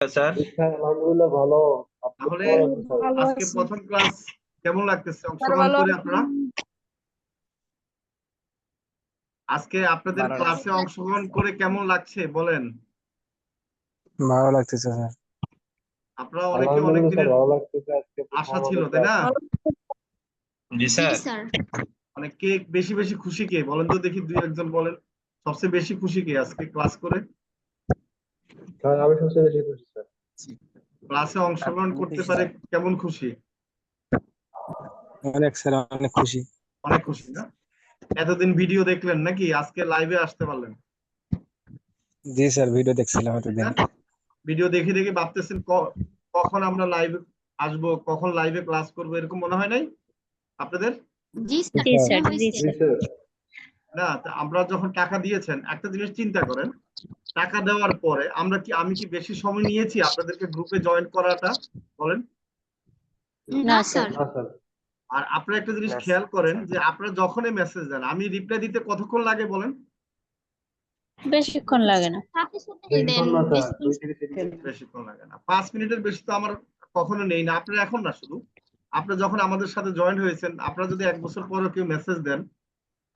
Sir. Sir আলহামদুলিল্লাহ ভালো। আপনি তাহলে কেমন আছেন স্যার? ভালো আজকে আছি। প্রথম ক্লাস কেমন লাগতেছে স্যার অংশগ্রহণ ভালো করে আছি। আপনারা? আজকে আপনাদের ভালো ক্লাসে লাগছে। অংশগ্রহণ করে কেমন লাগছে বলেন? ভালো লাগতেছে স্যার। আপনারা অনেকে অনেক আলহামদুলিল্লাহ স্যার দিনের ভালো লাগতেছে, আজকে প্রথম আশা ছিল আমাদের তাই ক্লাস। না? ভালো জি জি স্যার। স্যার। মানে কে বেশি বেশি খুশি, কে বলেন তো দেখি, দুই একজন বলেন সবচেয়ে বেশি খুশি কে আজকে ক্লাস করে? স্যার আমি সবচেয়ে বেশি খুশি স্যার। ক্লাসে অংশগ্রহণ আপনি করতে খুশি পারে স্যার? কেমন খুশি? অনেক স্যার, অনেক খুশি। অনেক খুশি না? এতদিন ভিডিও দেখলেন নাকি আজকে লাইভে আসতে পারলেন? জি স্যার, ভিডিও দেখছিলাম তাই এতদিন। না? ভিডিও দেখে দেখে ভাবতেছেন কখন আমরা লাইভে আসবো, কখন লাইভে ক্লাস করবো, এরকম মনে হয় নাই আপনাদের? জি জি স্যার, স্যার। মনে জি হয়েছে। জি স্যার। স্যার। না, তা আমরা যখন টাকা দিয়েছেন একটা জিনিস চিন্তা করেন, টাকা দেওয়ার পরে আমি কি বেশি সময় নিয়েছি আপনাদেরকে গ্রুপে জয়েন করাটা? বলেন। না না স্যার। স্যার। না স্যার। আর আপনারা একটা জিনিস না খেয়াল করেন যে আপনারা যখনই মেসেজ দেন, আমি রিপ্লাই দিতে কতক্ষণ লাগে বলেন? বেশিক্ষণ লাগে না। সাথে সাথে দেন বেশিক্ষণ না স্যার, বেশি। 2 থেকে 3 মিনিট। বেশিক্ষণ লাগে না, 5 মিনিটের বেশি তো আমার কখনো নেই না। আপনারা এখন না, শুধু আপনারা যখন আমাদের সাথে জয়েন হয়েছেন, আপনারা যদি 1 বছর পরে কেউ মেসেজ দেন,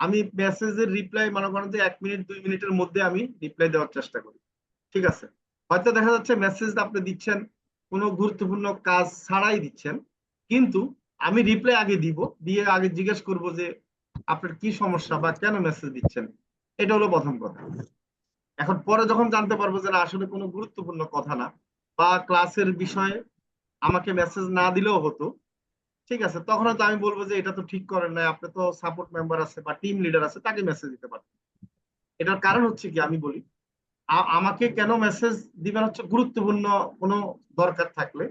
আমি মেসেজের রিপ্লাই মনে করেন যে 1 মিনিট 2 মিনিটের মধ্যে আমি রিপ্লাই দেওয়ার চেষ্টা করি। ঠিক আছে? হয়তো দেখা যাচ্ছে মেসেজ আপনি দিচ্ছেন কোনো গুরুত্বপূর্ণ কাজ ছাড়াই দিচ্ছেন, কিন্তু আমি রিপ্লাই আগে দিব, দিয়ে আগে জিজ্ঞেস করব যে আপনার কি সমস্যা বা কেন মেসেজ দিচ্ছেন। এটা হলো প্রথম কথা। এখন পরে যখন জানতে পারবো যে না, আসলে কোনো গুরুত্বপূর্ণ কথা না, বা ক্লাসের বিষয়ে আমাকে মেসেজ না দিলেও হতো, ঠিক আছে, তখন হয়তো আমি বলবো যে এটা তো ঠিক করেন না, আপনি তো সাপোর্ট মেম্বার আছে বা টিম লিডার আছে, তাকে মেসেজ দিতে পারেন। এটার কারণ হচ্ছে কি আমি বলি, আমাকে কেন মেসেজ দিবেন হচ্ছে গুরুত্বপূর্ণ কোনো দরকার থাকলে।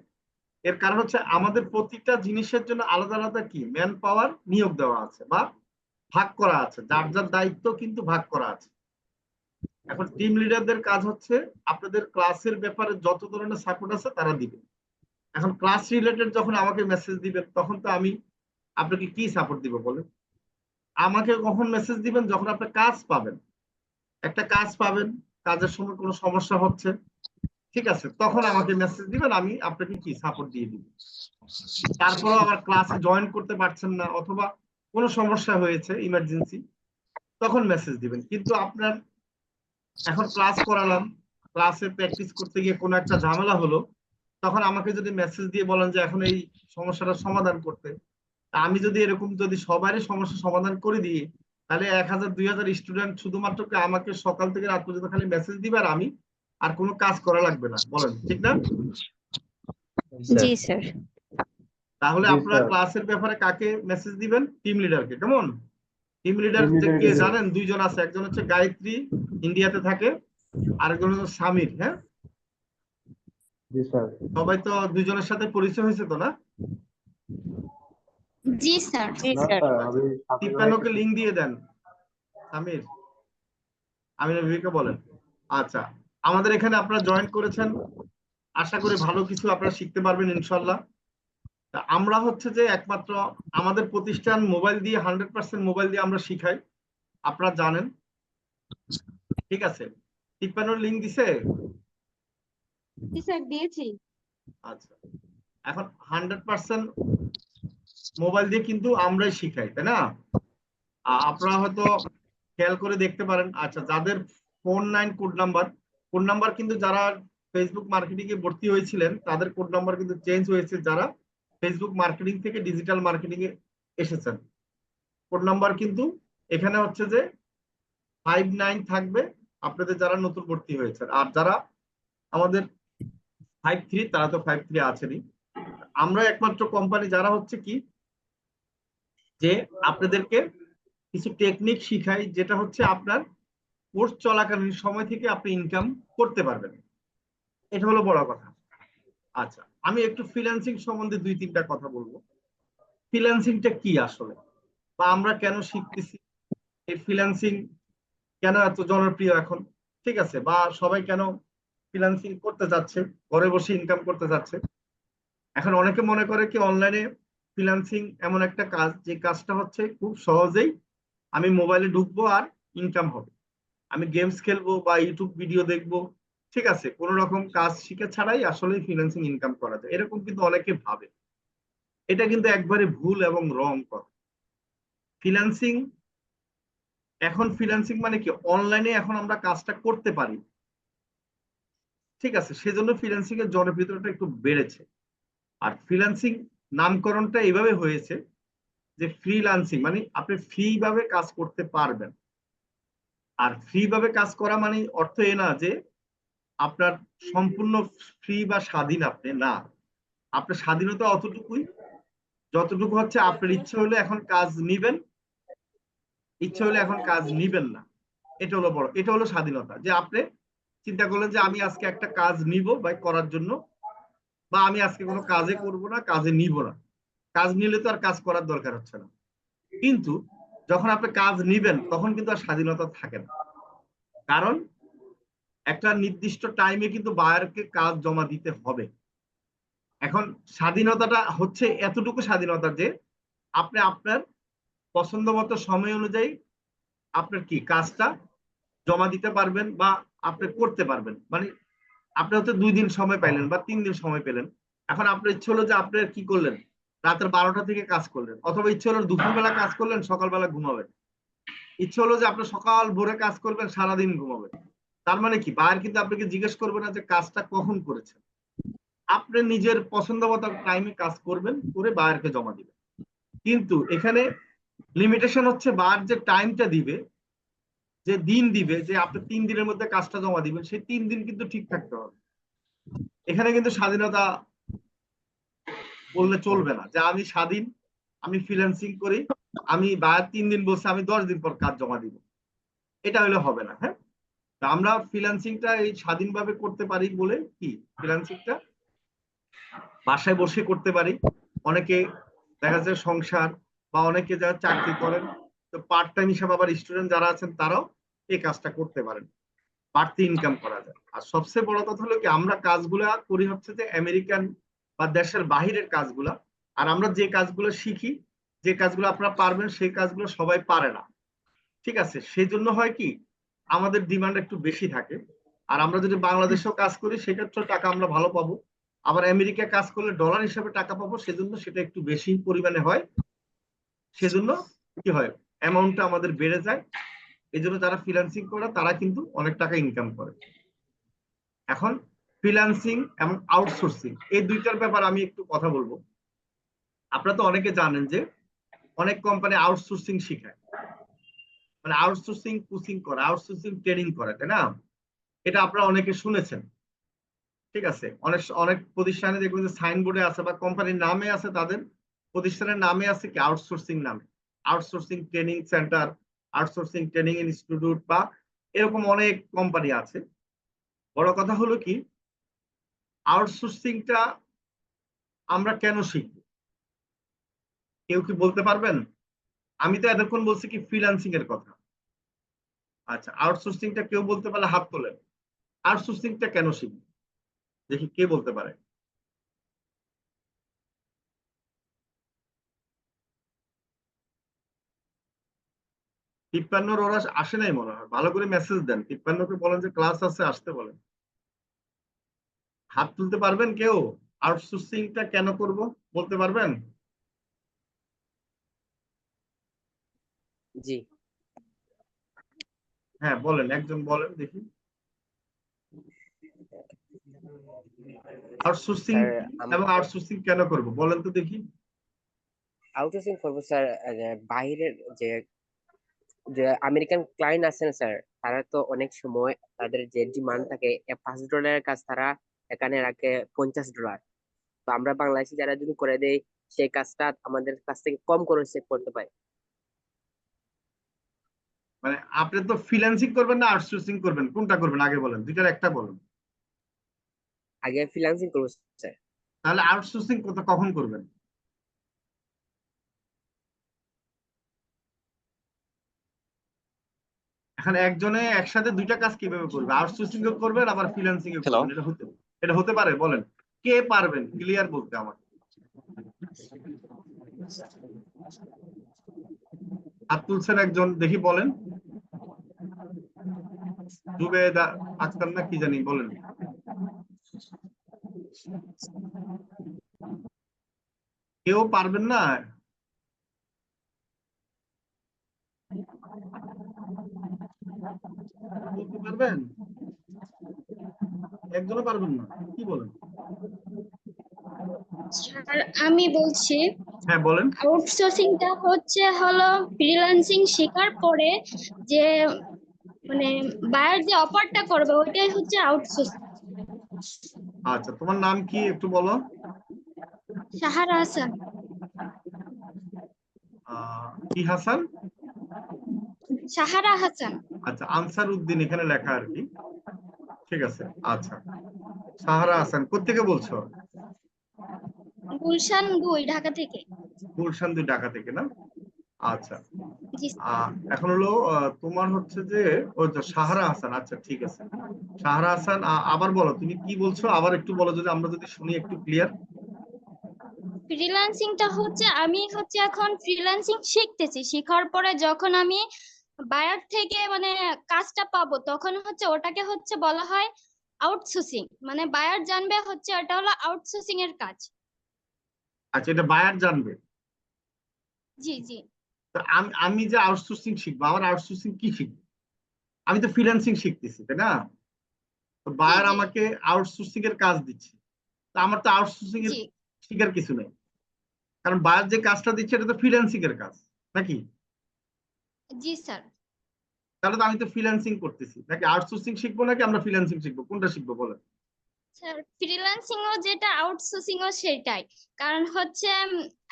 এর কারণ হচ্ছে আমাদের প্রতিটা জিনিসের জন্য আলাদা আলাদা কি ম্যান পাওয়ার নিয়োগ দেওয়া আছে বা ভাগ করা আছে, যার যার দায়িত্ব কিন্তু ভাগ করা আছে। এখন টিম লিডারদের কাজ হচ্ছে আপনাদের ক্লাসের ব্যাপারে যত ধরনের সাপোর্ট আছে তারা দিবে। এখন ক্লাস রিলেটেড যখন আমাকে মেসেজ দিবেন, তখন তো আমি আপনাকে কি সাপোর্ট দিব বলেন? আমাকে কখন মেসেজ দিবেন? যখন আপনি কাজ পাবেন, একটা কাজ পাবেন, কাজের সময় কোনো সমস্যা হচ্ছে, ঠিক আছে, তখন আমাকে মেসেজ দিবেন, আমি আপনাকে কি সাপোর্ট দিয়ে দিব। তারপরেও আবার ক্লাসে জয়েন করতে পারছেন না, অথবা কোনো সমস্যা হয়েছে ইমার্জেন্সি, তখন মেসেজ দিবেন। কিন্তু আপনার এখন ক্লাস করালাম, ক্লাসে প্র্যাকটিস করতে গিয়ে কোনো একটা ঝামেলা হলো, তখন আমাকে যদি মেসেজ দিয়ে বলেন যে এখন এই সমস্যাটা সমাধান করতে, তা আমি যদি এরকম যদি সবারই সমস্যা সমাধান করে দিই, তাহলে 1000 2000 স্টুডেন্ট শুধুমাত্র কি আমাকে সকাল থেকে রাত পর্যন্ত খালি মেসেজ দিবে, আর আমি আর কোনো কাজ করা লাগবে না, বলেন ঠিক না? জি স্যার। তাহলে জি আপনারা স্যার। ক্লাসের ব্যাপারে কাকে মেসেজ দিবেন? টিম লিডারকে। কেমন? টিম লিডার টিম যে লিডার কে কে স্যার? জানেন? দুইজন আছে, একজন হচ্ছে গায়ত্রী, ইন্ডিয়াতে থাকে, আরেকজন হচ্ছে সামির। হ্যাঁ, জি স্যার। সবাই তো দুইজনের সাথে পরিচয় হয়েছে তো না? জি স্যার। জি না স্যার। স্যার, আচ্ছা, আমি সামির ভাইকে তিপ্পান্নকে লিঙ্ক চিনি না। দিয়ে দেন। সামির, আমি বিবেকে বলেন। আচ্ছা, আমাদের এখানে আপনারা জয়েন করেছেন, আশা করি ভালো কিছু আপনারা শিখতে পারবেন ইনশাল্লাহ। তা আমরা হচ্ছে যে একমাত্র আমাদের প্রতিষ্ঠান মোবাইল দিয়ে 100% মোবাইল দিয়ে আমরা শিখাই, আপনারা জানেন। ঠিক আছে? তিপ্পান্নর লিঙ্ক দিছে? জি স্যার, দিয়েছি। আচ্ছা, এখন 100% মোবাইল দিয়ে কিন্তু আমরাই শিখাই, তাই না? আপনারা হয়তো খেয়াল করে দেখতে পারেন। আচ্ছা, যাদের 49 কোড নাম্বার কিন্তু যারা ফেসবুক মার্কেটিং এ ভর্তি হয়েছিলেন, তাদের কোড নাম্বার কিন্তু চেঞ্জ হয়েছে, যারা ফেসবুক মার্কেটিং থেকে ডিজিটাল মার্কেটিং এ এসেছেন। কোড নাম্বার কিন্তু এখানে হচ্ছে যে 59 থাকবে আপনাদের যারা নতুন ভর্তি হয়েছে। আর যারা আমাদের 53, তারা তো 53 আছেনই। আমরা একমাত্র কোম্পানি যারা হচ্ছে কি যে আপনাদেরকে কিছু টেকনিক শিখাই, যেটা হচ্ছে আপনার কোর্স চলাকালীন সময় থেকে আপনি ইনকাম করতে পারবেন। এটা হলো বড় কথা। আচ্ছা, আমি একটু ফ্রিল্যান্সিং সম্বন্ধে 2-3টা কথা বলবো। ফ্রিল্যান্সিংটা কি আসলে, বা আমরা কেন শিখতেছি, এই ফ্রিল্যান্সিং কেন এত জনপ্রিয় এখন, ঠিক আছে, বা সবাই কেন ফ্রিল্যান্সিং করতে যাচ্ছে, ঘরে বসে ইনকাম করতে যাচ্ছে। এখন অনেকে মনে করে কি অনলাইনে ফ্রিল্যান্সিং এমন একটা কাজ, যে কাজটা হচ্ছে খুব সহজেই আমি মোবাইলে ঢুকবো আর ইনকাম হবে। আমি গেমস খেলবো বা ইউটিউব ভিডিও দেখবো, ঠিক আছে, কোন রকম কাজ শিখে ছাড়াই আসলে ফ্রিল্যান্সিং ইনকাম করা যায়, এরকম কিন্তু অনেকে ভাবে। এটা কিন্তু একবারে ভুল এবং রং কথা। ফ্রিল্যান্সিং ফ্রিল্যান্সিং মানে কি, অনলাইনে এখন আমরা কাজটা করতে পারি। ঠিক আছে, সেজন্য ফ্রিল্যান্সিং এর জনপ্রিয়তাটা একটু বেড়েছে। আর ফ্রিল্যান্সিং নামকরণটা এইভাবে হয়েছে যে ফ্রিল্যান্সিং মানে আপনি ফ্রি ভাবে কাজ করতে পারবেন। আর ফ্রি ভাবে কাজ করা মানে অর্থ এ না যে আপনার সম্পূর্ণ ফ্রি বা স্বাধীন, আপনি না। আপনার স্বাধীনতা অতটুকুই যতটুকু হচ্ছে আপনার ইচ্ছে হলে এখন কাজ নিবেন, ইচ্ছে হলে এখন কাজ নিবেন না। এটা হলো স্বাধীনতা, যে আপনি চিন্তা করলেন যে আমি আজকে একটা কাজ নিব বা করার জন্য, বা আমি আজকে কোনো কাজে করব না, কাজে নিব না। কাজ নিলে তো আর কাজ করার দরকার হচ্ছে না। কিন্তু যখন আপনি কাজ নিবেন তখন কিন্তু আর স্বাধীনতা থাকে না। কারণ একটা নির্দিষ্ট টাইমে কিন্তু বায়ারকে কাজ জমা দিতে হবে। এখন স্বাধীনতাটা হচ্ছে এতটুকু স্বাধীনতা যে আপনি আপনার পছন্দ মতো সময় অনুযায়ী আপনার কি কাজটা জমা দিতে পারবেন বা আপনি করতে পারবেন। মানে আপনি হয়তো 2 দিন সময় পাইলেন বা 3 দিন সময় পেলেন, এখন আপনার ইচ্ছে হলো যে আপনি কি করলেন, রাতের 12টা থেকে কাজ করলেন, অথবা ইচ্ছে হলো দুপুরবেলা কাজ করলেন, সকালবেলা ঘুমাবেন। ইচ্ছে হলো যে আপনি সকাল ভোরে কাজ করবেন, সারাদিন ঘুমাবেন। তার মানে কি, বায়ার কিন্তু আপনাকে জিজ্ঞেস করবে না যে কাজটা কখন করেছেন। আপনি নিজের পছন্দ মতো টাইমে কাজ করবেন, করে বায়ারকে জমা দিবেন। কিন্তু এখানে লিমিটেশন হচ্ছে বায়ার যে টাইমটা দিবে, যে দিন দিবে, যে আপনি 3 দিনের মধ্যে কাজটা জমা দিবেন, সেই 3 দিন কিন্তু ঠিক থাকতে হবে। এখানে কিন্তু স্বাধীনতা বললে চলবে না যে আমি স্বাধীন, আমি ফ্রিল্যান্সিং করি, আমি বায়ার 3 দিন বলছে, আমি 10 দিন পর কাজ জমা দিব। এটা হলে হবে না। হ্যাঁ, আমরা ফ্রিল্যান্সিংটা এই স্বাধীনভাবে করতে পারি বলে কি, ফ্রিল্যান্সিংটা বাসায় বসে করতে পারি। অনেকে দেখা যায় সংসার, বা অনেকে যারা চাকরি করেন, তো পার্ট টাইম হিসাবে আবার স্টুডেন্ট যারা আছেন তারাও এই কাজটা করতে পারেন, বাড়তি ইনকাম করা যায়। আর সবচেয়ে বড় কথা হলো কি, আমরা কাজগুলা করি হচ্ছে যে আমেরিকান বা দেশের বাহিরের কাজগুলা। আর আমরা যে কাজগুলো শিখি, যে কাজগুলো আপনারা পারবেন, সেই কাজগুলো সবাই পারে না। ঠিক আছে, সেই জন্য হয় কি, আমাদের ডিমান্ড একটু বেশি থাকে। আর আমরা যদি বাংলাদেশেও কাজ করি সেক্ষেত্রে টাকা আমরা ভালো পাবো, আবার আমেরিকা কাজ করলে ডলার হিসাবে টাকা পাবো, সেজন্য সেটা একটু বেশি পরিমাণে হয়। সেজন্য কি হয়, অ্যামাউন্টটা আমাদের বেড়ে যায়। এই জন্য যারা ফ্রিল্যান্সিং করে তারা কিন্তু অনেক টাকা ইনকাম করে। এখন ফ্রিল্যান্সিং এবং আউটসোর্সিং এই দুইটার ব্যাপার আমি একটু কথা বলবো। আপনারা তো অনেকে জানেন যে অনেক কোম্পানি আউটসোর্সিং শিখায়, মানে আউটসোর্সিং কোচিং করে, আউটসোর্সিং ট্রেনিং করে, তাই না? এটা আপনারা অনেকে শুনেছেন। ঠিক আছে, অনেক অনেক প্রতিষ্ঠানে দেখবেন যে সাইনবোর্ডে আছে বা কোম্পানির নামে আছে, তাদের প্রতিষ্ঠানের নামে আছে কি আউটসোর্সিং নামে, outsourcing training centre, outsourcing training institute, বা এরকম অনেক কোম্পানি আছে। বড় কথা হলো কি, আউটসোর্সিংটা আমরা কেন শিখব, কেউ কি বলতে পারবেন? আমি তো এতক্ষণ বলছি কি ফ্রিল্যান্সিং এর কথা। আচ্ছা, আউটসোর্সিংটা কেউ বলতে পারলে হাত তোলেন। আউটসোর্সিংটা কেন শিখব, দেখি কে বলতে পারে। তিপ্পান্নর ওরা আসে নাই মনে হয়, ভালো করে মেসেজ দেন, তিপ্পান্নকে বলেন যে ক্লাস আছে, আসতে বলেন। হাত তুলতে পারবেন কেউ? আউটসোর্সিংটা কেন করব বলতে পারবেন? জি হ্যাঁ বলেন, একজন বলেন দেখি। আউটসোর্সিং স্যার, কি এবং আউটসোর্সিং কেন করব বলেন তো দেখি। আউটসোর্সিং করবো স্যার। বাইরের যে যে আমেরিকান ক্লায়েন্ট আছেন স্যার, তারা তো অনেক সময় তাদের যে ডিমান্ড থাকে, $5 কাজ তারা এখানে রাখে $50। তো আমরা বাংলাদেশি যারা যদি করে দেই, সেই কাজটা আমাদের কাছ থেকে কম খরচে করতে পারে। মানে আপনি তো ফ্রিল্যান্সিং করবেন না আউটসোর্সিং করবেন, কোনটা করবেন আগে বলেন, দুইটার একটা বলেন। আগে ফ্রিল্যান্সিং করবো স্যার। তাহলে আউটসোর্সিং কখন করবেন? এখন একজনে একসাথে দুইটা কাজ কিভাবে করবে, আউটসোর্সিং ও করবেন আবার ফ্রিল্যান্সিং ও হ্যালো। করবেন? এটা হতে পারে? বলেন, কে পারবেন ক্লিয়ার বলতে আমাকে? হাত তুলছেন একজন, দেখি বলেন। জুবেদা আক্তার না কি জানি বলেন। কেউ পারবেন না? বলতে পারবেন? একজনও পারবেন না? কি বলেন? স্যার আমি বলছি হ্যাঁ বলেন। আউটসোর্সিংটা হলো ফ্রিল্যান্সিং শেখার পরে যে মানে বায়ার যে অফারটা করবে ওইটাই হচ্ছে আউটসোর্সিং। আচ্ছা, তোমার নাম কি একটু বলো। সাহারা হাসান। কি হাসান? সাহারা হাসান। আচ্ছা, আনসার উদ্দিন এখানে লেখা আর কি। ঠিক আছে, আচ্ছা। সাহারা হাসান কোত্থেকে বলছো? গুলশান 2 ঢাকা থেকে। গুলশান 2 ঢাকা থেকে না? আচ্ছা। জি এখন হলো তোমার হচ্ছে যে ওই তো সাহারা হাসান। আচ্ছা ঠিক আছে, সাহারা হাসান আবার বলো তুমি কি বলছো, আবার একটু বলো যদি আমরা যদি শুনি একটু ক্লিয়ার। ফ্রিল্যান্সিংটা হচ্ছে আমি এখন ফ্রিল্যান্সিং শিখতেছি, শেখার পরে যখন আমি বায়ার থেকে মানে কাজটা পাবো তখন ওটাকে বলা হয় আউটসোর্সিং। মানে বায়ার জানবে এটা হলো আউটসোর্সিং এর কাজ। আচ্ছা, এটা বায়ার জানবে। জি জি। তো আমি যে আউটসোর্সিং শিখবো, আমার আউটসোর্সিং কি শিখবো? আমি তো ফ্রিল্যান্সিং শিখতেছি তাই না? তো বায়ার জি। আমাকে আউটসোর্সিং এর কাজ দিচ্ছে, তো আমার তো আউটসোর্সিং এর জি শিখার কিছু নেই, কারণ বায়ার যে কাজটা দিচ্ছে এটা তো ফ্রিল্যান্সিং এর কাজ নাকি? জি স্যার। তাহলে তো আমি তো ফ্রিল্যান্সিং করতেছি, নাকি আউটসোর্সিং শিখবো নাকি আমরা ফ্রিল্যান্সিং শিখবো, কোনটা শিখবো বলেন? স্যার ফ্রিল্যান্সিং ও যেটা আউটসোর্সিং ও সেটাই। কারণ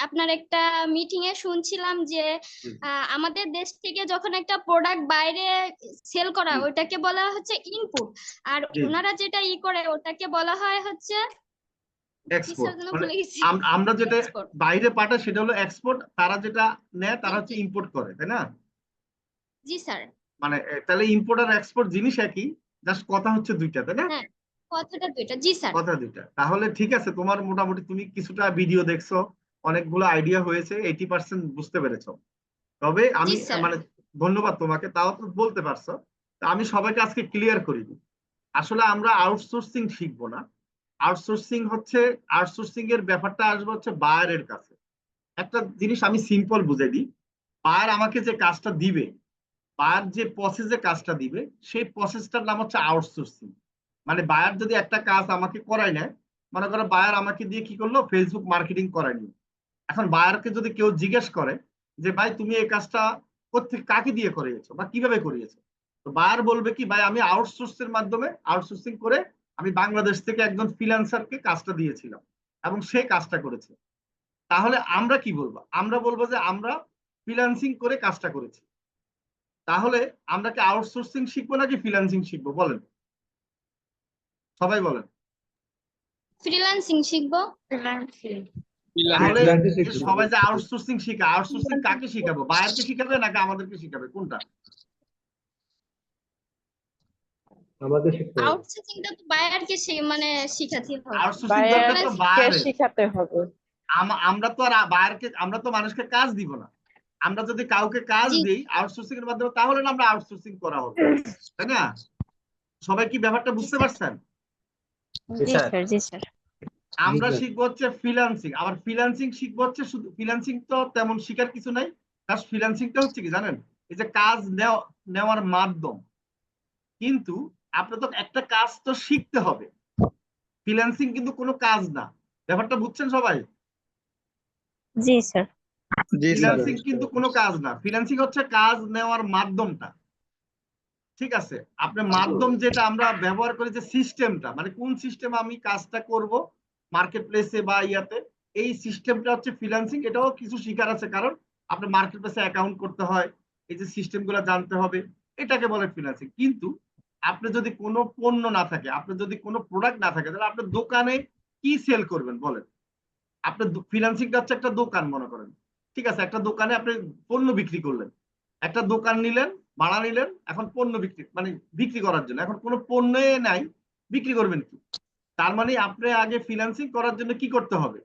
আপনার একটা মিটিং এ শুনছিলাম যে আমাদের দেশ থেকে যখন একটা প্রোডাক্ট বাইরে সেল করা জি। ওটাকে বলা হচ্ছে ইনপুট, আর জি। ওনারা যেটা করে ওটাকে বলা হয় এক্সপোর্ট, কিসের জন্য মানে ভুলে গেছি। আমরা যেটা Export। বাইরে পাঠাই সেটা হলো এক্সপোর্ট, তারা যেটা নেয় তারা জি, হচ্ছে জি। ইম্পোর্ট করে তাই না? জি স্যার। মানে তাহলে ইম্পোর্ট আর এক্সপোর্ট জিনিস একই, জাস্ট কথা হচ্ছে দুইটা তাই না? হ্যাঁ, কথাটা দুইটা। জি স্যার। কথা দুইটা। তাহলে ঠিক আছে, তোমার মোটামুটি তুমি কিছুটা ভিডিও দেখছো, অনেকগুলো আইডিয়া হয়েছে, 80% বুঝতে পেরেছো। তবে জি আমি স্যার। মানে ধন্যবাদ তোমাকে, তাও তো বলতে পারছো। তা আমি সবাইকে আজকে ক্লিয়ার করি দিই, আসলে আমরা আউটসোর্সিং শিখবো না। আউটসোর্সিং এর ব্যাপারটা আসবে হচ্ছে বায়ারের কাছে। একটা জিনিস আমি সিম্পল বুঝাই দিই, বায়ার আমাকে যে কাজটা দিবে, বায়ার যে প্রসেসে কাজটা দিবে সেই প্রসেসটার নাম হচ্ছে আউটসোর্সিং। মানে বায়ার যদি একটা কাজ আমাকে করাই নেয়, মনে করো বায়ার আমাকে দিয়ে কি করলো, ফেসবুক মার্কেটিং করাই নিল। এখন বায়ারকে যদি কেউ জিজ্ঞেস করে যে ভাই তুমি এই কাজটা কোত্থেকে কাকে দিয়ে করিয়েছো বা কিভাবে করিয়েছো, তো বায়ার বলবে কি, ভাই আমি আউটসোর্সের মাধ্যমে আউটসোর্সিং করে আমি বাংলাদেশ থেকে একজন ফ্রিল্যান্সারকে কাজটা দিয়েছিলাম এবং সে কাজটা করেছে। তাহলে আমরা কি বলবো, আমরা বলবো যে আমরা ফ্রিল্যান্সিং করে কাজটা করেছি। তাহলে আমরা কি আউটসোর্সিং শিখবো নাকি ফ্রিল্যান্সিং শিখবো বলেন, সবাই বলেন। ফ্রিল্যান্সিং শিখবো। তাহলে Freelancing যে শিখবো। সবাই যে আউটসোর্সিং শিখে, আউটসোর্সিং কাকে শিখাবো, বায়ারকে শিখাবে নাকি আমাদেরকে শিখাবে, কোনটা? আমাদের শিখতে হবে। আউটসোর্সিংটা তো বায়ারকে মানে শিখাতে হবে। আউটসোর্সিং দরকার তো বায়ারের। শিখাতে হবে। আমরা তো আর বায়ারকে, আমরা তো মানুষকে কাজ দিব না। আমরা যদি কাউকে কাজ জি দিই আউটসোর্সিং এর মাধ্যমে, তাহলে না আমরা আউটসোর্সিং করা হবে, তাই না? সবাই কি ব্যাপারটা জি বুঝতে স্যার। পারছেন? জি স্যার, জি স্যার। আমরা স্যার। শিখবো হচ্ছে ফ্রিল্যান্সিং, আবার ফ্রিল্যান্সিং শিখবো হচ্ছে শুধু ফ্রিল্যান্সিং, তো তেমন শিখার কিছু নাই। জাস্ট ফ্রিল্যান্সিংটা হচ্ছে কি জানেন, এই যে কাজ নেওয়ার মাধ্যম। কিন্তু আপনার তো একটা কাজ তো শিখতে হবে, ফ্রিল্যান্সিং কিন্তু কোনো কাজ না। ব্যাপারটা বুঝছেন সবাই? জি স্যার। জি স্যার। ফ্রিল্যান্সিং কিন্তু কোনো কাজ না, ফ্রিল্যান্সিং হচ্ছে কাজ নেওয়ার মাধ্যমটা। ঠিক আছে, আপনার মাধ্যম যেটা আমরা ব্যবহার করি, যে সিস্টেমটা, মানে কোন সিস্টেম আমি কাজটা করব মার্কেট প্লেসে বা ইয়াতে, এই সিস্টেমটা হচ্ছে ফ্রিল্যান্সিং। এটাও কিছু শিকার আছে, কারণ আপনার মার্কেট প্লেসে অ্যাকাউন্ট করতে হয়, এই যে সিস্টেম গুলো জানতে হবে, এটাকে বলে ফ্রিল্যান্সিং। কিন্তু আপনি যদি কোনো পণ্য না থাকে, আপনার যদি কোনো প্রোডাক্ট না থাকে, তাহলে আপনার দোকানে কি সেল করবেন বলেন? আপনার ফ্রিল্যান্সিংটা হচ্ছে একটা দোকান মনে করেন, ঠিক আছে, একটা দোকানে আপনি পণ্য বিক্রি করলেন, একটা দোকান নিলেন, ভাড়া নিলেন, এখন পণ্য বিক্রি মানে বিক্রি করার জন্য, এখন কোনো পণ্য নাই, বিক্রি করবেন কি? তার মানে আপনি আগে ফ্রিল্যান্সিং করার জন্য কি করতে হবে,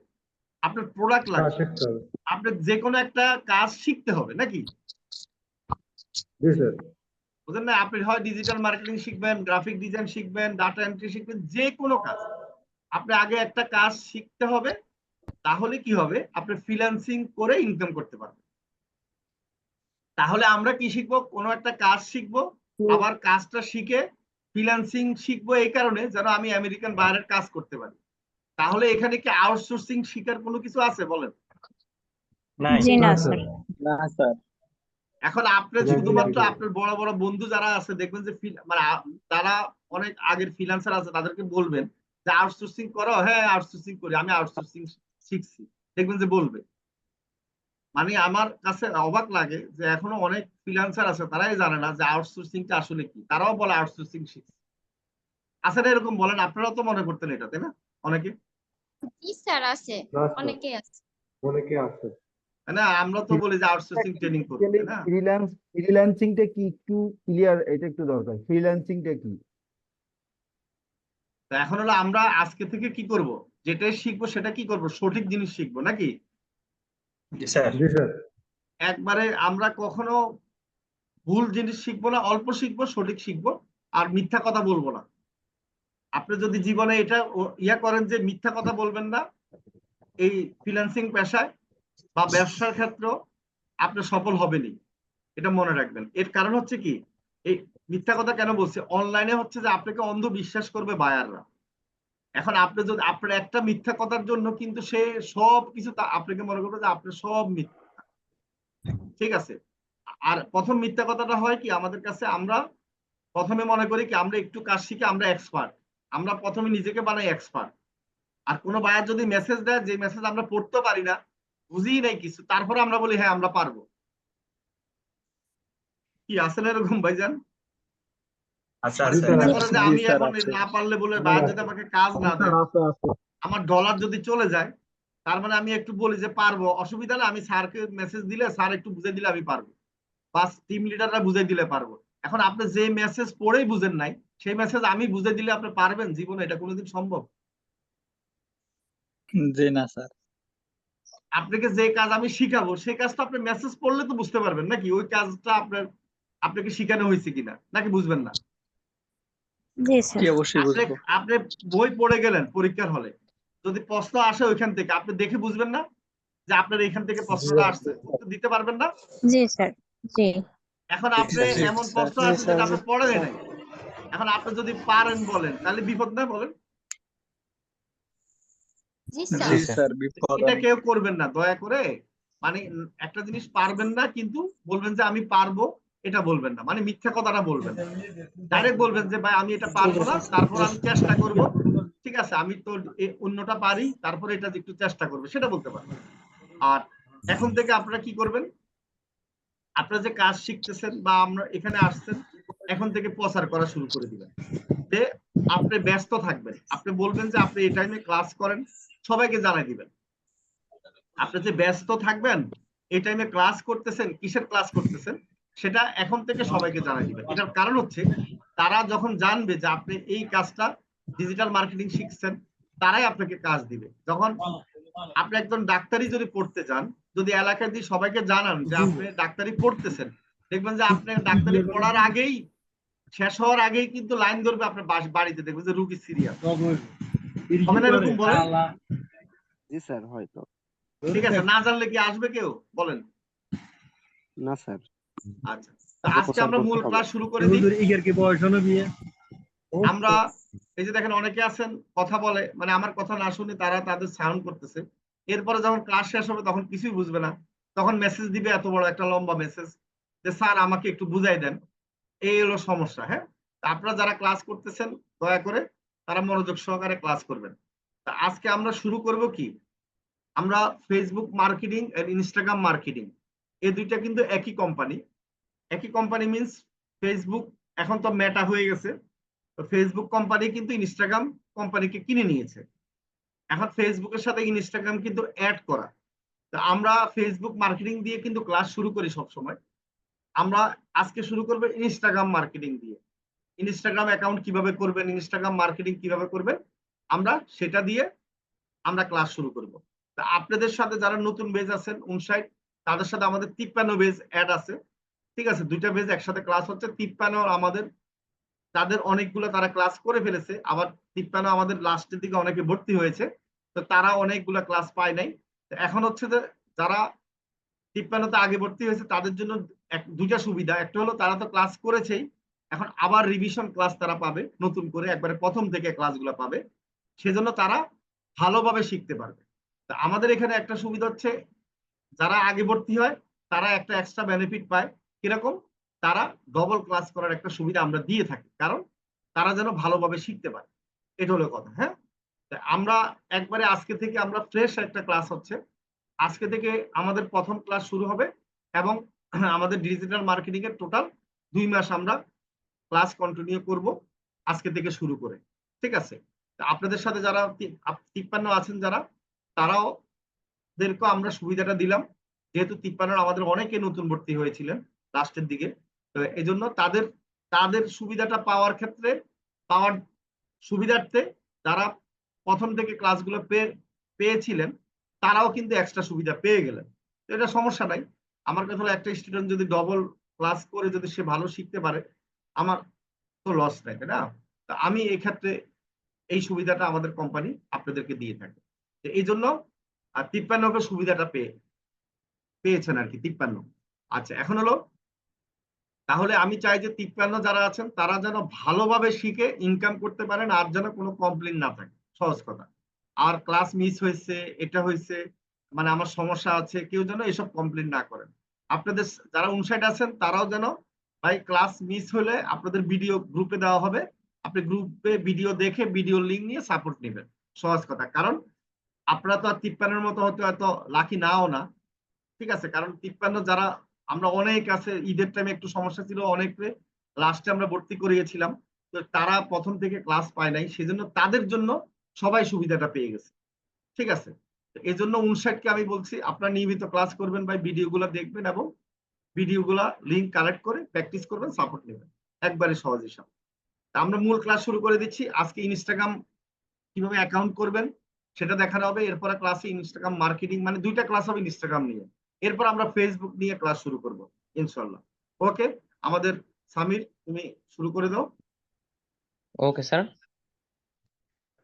আপনার প্রোডাক্ট কাজ লাগবে, শিখতে হবে। আপনার যে কোনো একটা কাজ শিখতে হবে নাকি? জি স্যার। বুঝলেন না? আপনি হয় ডিজিটাল মার্কেটিং শিখবেন, গ্রাফিক ডিজাইন শিখবেন, ডাটা এন্ট্রি শিখবেন, যে কোনো কাজ। আপনি আগে একটা কাজ শিখতে হবে, তাহলে কি হবে, আপনি ফ্রিল্যান্সিং করে ইনকাম করতে পারবেন। তাহলে আমরা কি শিখবো, কোনো একটা কাজ শিখবো, আবার কাজটা শিখে ফ্রিল্যান্সিং শিখবো এই কারণে যেন আমি আমেরিকান বাইরের কাজ করতে পারি। তাহলে এখানে কি আউটসোর্সিং শিখার কোনো কিছু আছে বলেন? নাই জি না না স্যার। না স্যার। এখন আপনি Freelancing শুধুমাত্র শিখবো। আপনার বড় বড় বন্ধু যারা আছে দেখবেন যে তারা অনেক আগের ফ্রিল্যান্সার আছে, তাদেরকে বলবেন যে আউটসোর্সিং করো, হ্যাঁ আউটসোর্সিং করি, আমি আউটসোর্সিং শিখছি, দেখবেন যে বলবে। মানে আমার কাছে অবাক লাগে যে এখনো অনেক ফ্রিল্যান্সার আছে তারাই জানে না যে আউটসোর্সিংটা আসলে কি, তারাও বলে আউটসোর্সিং শিখছে। আসলে এরকম বলেন, আপনারাও তো মনে করতেন এটা, তাই না? অনেকে জি স্যার আছে, না স্যার, অনেকেই আছে। অনেকে আছে। তাই না? আমরা তো বলি যে আউটসোর্সিং ট্রেনিং করতে, তাই না? ফ্রিল্যান্সিংটা কি একটু ক্লিয়ার, এটা একটু দরকার। ফ্রিল্যান্সিংটা কি? তো এখন হলো আমরা আজকে থেকে কি করব, যেটাই শিখবো সেটা কি করব, সঠিক জিনিস শিখবো নাকি? জি স্যার। জি স্যার। একবারে আমরা কখনো ভুল জিনিস শিখবো না, অল্প শিখবো, সঠিক শিখবো, আর মিথ্যা কথা বলবো না। আপনি যদি জীবনে এটা ইয়া করেন যে মিথ্যা কথা বলবেন না, এই ফ্রিল্যান্সিং পেশায় বা ব্যবসার ক্ষেত্রে আপনি সফল হবেনই, এটা মনে রাখবেন। এর কারণ হচ্ছে কি, এই মিথ্যা কথা কেন বলছে, অনলাইনে হচ্ছে যে আপনাকে অন্ধ বিশ্বাস করবে বায়াররা। এখন আপনি যদি আপনার একটা মিথ্যা কথার জন্য কিন্তু সে সব কিছু আপনাকে মনে করবে যে আপনার সব মিথ্যা, ঠিক আছে? আর প্রথম মিথ্যা কথাটা হয় কি আমাদের কাছে, আমরা প্রথমে মনে করি কি আমরা একটু কাজ শিখে আমরা এক্সপার্ট, আমরা প্রথমে নিজেকে বানাই এক্সপার্ট। আর কোনো বায়ার যদি মেসেজ দেয় যে মেসেজ আমরা পড়তে পারি না, বুঝিই নাই কিছু, তারপরে আমরা বলি হ্যাঁ আমরা পারবো। কি আসলে এরকম ভাইজান? আচ্ছা মানে আচ্ছা। চিন্তা জি করে যে জি আমি স্যার, এখন আছে। না পারলে বলে বায়ার যদি আমাকে কাজ না দেয়, আমার ডলার যদি চলে যায়, তার মানে আমি একটু বলি যে পারবো, অসুবিধা না, আমি স্যারকে মেসেজ দিলে স্যার একটু বুঝে দিলে আমি পারবো, বা টিম লিডাররা বুঝে দিলে পারবো। এখন আপনি যে মেসেজ পড়েই বুঝেন নাই, সেই মেসেজ আমি বুঝে দিলে আপনি পারবেন জীবনে? এটা কোনোদিন সম্ভব? জি না স্যার। আপনাকে যে কাজ আমি শিখাবো সেই কাজটা আপনি মেসেজ পড়লে তো বুঝতে পারবেন নাকি ওই কাজটা আপনাকে শিখানো হয়েছে কিনা, নাকি বুঝবেন না? জি স্যার। জি অবশ্যই আপনি বুঝবো। আপনি বই পড়ে গেলেন পরীক্ষার হলে, যদি প্রশ্ন আসে ওইখান থেকে, আপনি দেখে বুঝবেন না যে আপনার এখান থেকে প্রশ্নটা আসছে, উত্তর দিতে পারবেন না? জি স্যার। জি। এখন আপনি জি এমন স্যার। প্রশ্ন জি আছে স্যার। যেটা আপনি পড়েন নাই, এখন আপনি যদি পারেন বলেন তাহলে বিপদ না বলেন? জি জি স্যার। স্যার, বিপদ এটা অনেক। কেউ করবেন না দয়া করে। মানে একটা জিনিস পারবেন না কিন্তু বলবেন যে আমি পারবো, এটা বলবেন না, মানে মিথ্যা কথাটা বলবেন না। ডাইরেক্ট বলবেন যে ভাই আমি এটা পারবো না, তারপর আমি চেষ্টা করব, ঠিক আছে আমি তো অন্যটা পারি, তারপর এটা একটু চেষ্টা করবে, সেটা বলতে পারবেন। আর এখন থেকে আপনারা কি করবেন, আপনারা যে কাজ শিখতেছেন বা আমরা এখানে আসছেন, এখন থেকে প্রচার করা শুরু করে দিবেন যে আপনি ব্যস্ত থাকবেন, আপনি বলবেন যে আপনি এই টাইমে ক্লাস করেন, সবাইকে জানাই দিবেন। আপনি যে ব্যস্ত থাকবেন, এই টাইমে ক্লাস করতেছেন, কিসের ক্লাস করতেছেন সেটা এখন থেকে সবাইকে জানাই দিবেন। এটার কারণ হচ্ছে তারা যখন জানবে যে আপনি এই কাজটা ডিজিটাল মার্কেটিং শিখছেন, তারাই আপনাকে কাজ দিবে। যখন আপনি একজন ডাক্তারি যদি পড়তে চান, যদি এলাকায় দিয়ে সবাইকে জানান যে আপনি ডাক্তারি পড়তেছেন, দেখবেন যে আপনি ডাক্তারি পড়ার আগেই, শেষ হওয়ার আগেই কিন্তু লাইন ধরবে আপনার বাড়িতে, দেখবেন যে রুগী সিরিয়াস হবে না, এরকম বলেন? জি স্যার, হয়তো। ঠিক আছে, না জানলে কি আসবে কেউ বলেন? না স্যার, আচ্ছা, তো আজকে প্রচার আমরা করতে মূল হবে। ক্লাস শুরু করে দিই। আমরা এই যে দেখেন অনেকে আছেন কথা বলে, মানে আমার কথা না শুনে তারা তাদের সাউন্ড করতেছে, এরপরে যখন ক্লাস শেষ হবে তখন কিছুই বুঝবে না, তখন মেসেজ দিবে এত বড় একটা লম্বা মেসেজ যে স্যার আমাকে একটু বুঝাই দেন। এই হলো সমস্যা। হ্যাঁ, তা আপনারা যারা ক্লাস করতেছেন দয়া করে তারা মনোযোগ সহকারে ক্লাস করবেন। তা আজকে আমরা শুরু করব কি, আমরা ফেসবুক মার্কেটিং আর ইনস্টাগ্রাম মার্কেটিং, এই দুইটা কিন্তু একই কোম্পানি। একই কোম্পানি মিন্স ফেসবুক এখন তো মেটা হয়ে গেছে, তো ফেসবুক কোম্পানি কিন্তু ইনস্টাগ্রাম কোম্পানিকে কিনে নিয়েছে। এখন ফেসবুকের সাথে ইনস্টাগ্রাম কিন্তু অ্যাড করা। তো আমরা ফেসবুক মার্কেটিং দিয়ে কিন্তু ক্লাস শুরু করি সব সময়। আমরা আজকে শুরু করব ইনস্টাগ্রাম মার্কেটিং দিয়ে। ইনস্টাগ্রাম অ্যাকাউন্ট কিভাবে করবেন, ইনস্টাগ্রাম মার্কেটিং কিভাবে করবেন, আমরা সেটা দিয়ে আমরা ক্লাস শুরু করব। তা আপনাদের সাথে যারা নতুন বেজ আছেন 59, তাদের সাথে আমাদের 53 বেজ অ্যাড আছে। ঠিক আছে, দুইটা বেজ একসাথে ক্লাস হচ্ছে। 53 আমাদের তাদের অনেকগুলো তারা ক্লাস করে ফেলেছে, আবার 53 আমাদের লাস্টের দিকে অনেকে ভর্তি হয়েছে, তো তারা অনেকগুলা ক্লাস পায় নাই। তো এখন হচ্ছে যে যারা 53তে আগে ভর্তি হয়েছে তাদের জন্য দুইটা সুবিধা। একটা হলো তারা তো ক্লাস করেছেই, এখন আবার রিভিশন ক্লাস তারা পাবে, নতুন করে একবারে প্রথম থেকে ক্লাসগুলো পাবে, সেজন্য তারা ভালোভাবে শিখতে পারবে। তা আমাদের এখানে একটা সুবিধা হচ্ছে যারা আগে ভর্তি হয় তারা একটা এক্সট্রা বেনিফিট পায়। কিরকম? তারা ডবল ক্লাস করার একটা সুবিধা আমরা দিয়ে থাকি, কারণ তারা যেন ভালোভাবে শিখতে পারে। এটা হলো কথা। হ্যাঁ, তা আমরা একবারে আজকে থেকে আমরা ফ্রেশ একটা ক্লাস হচ্ছে, আজকে থেকে আমাদের প্রথম ক্লাস শুরু হবে, এবং আমাদের ডিজিটাল মার্কেটিং এর টোটাল 2 মাস আমরা ক্লাস কন্টিনিউ করব আজকে থেকে শুরু করে। ঠিক আছে, তা আপনাদের সাথে যারা 53 আছেন যারা, তারাও দেরকে আমরা সুবিধাটা দিলাম, যেহেতু 53 আমাদের অনেকে নতুন ভর্তি হয়েছিলেন লাস্টের দিকে, তো এই জন্য তাদের তাদের সুবিধাটা পাওয়ার ক্ষেত্রে, পাওয়ার সুবিধার্থে যারা প্রথম থেকে ক্লাসগুলো পেয়েছিলেন তারাও কিন্তু এক্সট্রা সুবিধা পেয়ে গেলেন। তো এটা সমস্যা নাই। আমার কথা হলো একটা স্টুডেন্ট যদি ডবল ক্লাস করে যদি সে ভালো শিখতে পারে, আমার তো লস নাই, তাই না? তা আমি এই ক্ষেত্রে এই সুবিধাটা আমাদের কোম্পানি আপনাদেরকে দিয়ে থাকে। তো এই জন্য 53 সুবিধাটা পেয়েছেন আর কি, 53। আচ্ছা, এখন হলো তাহলে আমি চাই যে 53 যারা আছেন তারা যেন ভালোভাবে শিখে ইনকাম করতে পারেন, আর যেন কোনো কমপ্লেন না থাকে, সহজ কথা। আর ক্লাস মিস হয়েছে, এটা হয়েছে, মানে আমার সমস্যা আছে, কেউ যেন এসব কমপ্লেন না করেন। আপনাদের যারা 59 আছেন তারাও যেন, ভাই ক্লাস মিস হলে আপনাদের ভিডিও গ্রুপে দেওয়া হবে, আপনি গ্রুপে ভিডিও দেখে ভিডিও লিঙ্ক নিয়ে সাপোর্ট নেবেন, সহজ কথা। কারণ আপনারা তো আর 53 মতো হয়তো লাকি নাও না। ঠিক আছে, কারণ 53 যারা আমরা অনেক আছে, ঈদের টাইমে একটু সমস্যা ছিল, অনেকে লাস্টে আমরা ভর্তি করিয়েছিলাম, তো তারা প্রথম থেকে ক্লাস পায় নাই, সেজন্য তাদের জন্য সবাই সুবিধাটা পেয়ে গেছে। ঠিক আছে, এই জন্য 59কে আমি বলছি আপনারা নিয়মিত ক্লাস করবেন, ভাই ভিডিওগুলো দেখবেন এবং ভিডিওগুলা লিঙ্ক কালেক্ট করে প্র্যাকটিস করবেন, সাপোর্ট নেবেন, একবারে সহজ হিসাব। আমরা মূল ক্লাস শুরু করে দিচ্ছি। আজকে ইনস্টাগ্রাম কিভাবে অ্যাকাউন্ট করবেন সেটা দেখানো হবে, এরপরে ক্লাসে ইনস্টাগ্রাম মার্কেটিং, মানে দুইটা ক্লাস হবে ইনস্টাগ্রাম নিয়ে, এরপর আমরা ফেসবুক নিয়ে ক্লাস শুরু করব ইনশাল্লাহ। ওকে, আমাদের সামির তুমি শুরু করে দাও। Okay sir.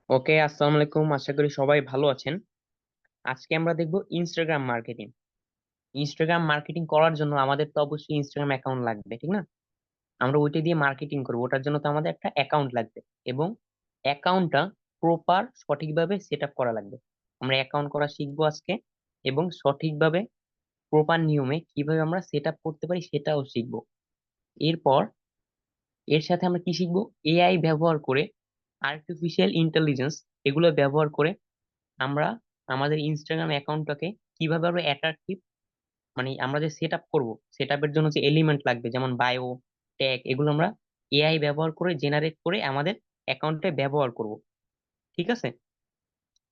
ওকে, আসসালামু আলাইকুম, আশা করি সবাই ভালো আছেন। আজকে আমরা দেখব ইনস্টাগ্রাম মার্কেটিং। ইনস্টাগ্রাম মার্কেটিং করার জন্য আমাদের তো অবশ্যই ইনস্টাগ্রাম অ্যাকাউন্ট লাগবে, ঠিক না? আমরা ওইটা দিয়ে মার্কেটিং করবো, ওটার জন্য তো আমাদের একটা অ্যাকাউন্ট লাগবে, এবং অ্যাকাউন্টটা প্রপার সঠিকভাবে সেট আপ করা লাগবে। আমরা অ্যাকাউন্ট করা শিখবো আজকে, এবং সঠিকভাবে প্রপার নিয়মে কিভাবে আমরা সেট আপ করতে পারি সেটাও শিখবো। এরপর এর সাথে আমরা কি শিখবো? এআই ব্যবহার করে, আর্টিফিশিয়াল ইন্টেলিজেন্স, এগুলো ব্যবহার করে আমরা আমাদের ইনস্টাগ্রাম অ্যাকাউন্টটাকে কিভাবে আমরা অ্যাট্রাকটিভ, মানে আমরা যে সেট আপ করবো, সেট আপের জন্য যে এলিমেন্ট লাগবে যেমন বায়ো, ট্যাগ, এগুলো আমরা এআই ব্যবহার করে জেনারেট করে আমাদের অ্যাকাউন্টে ব্যবহার করব। ঠিক আছে,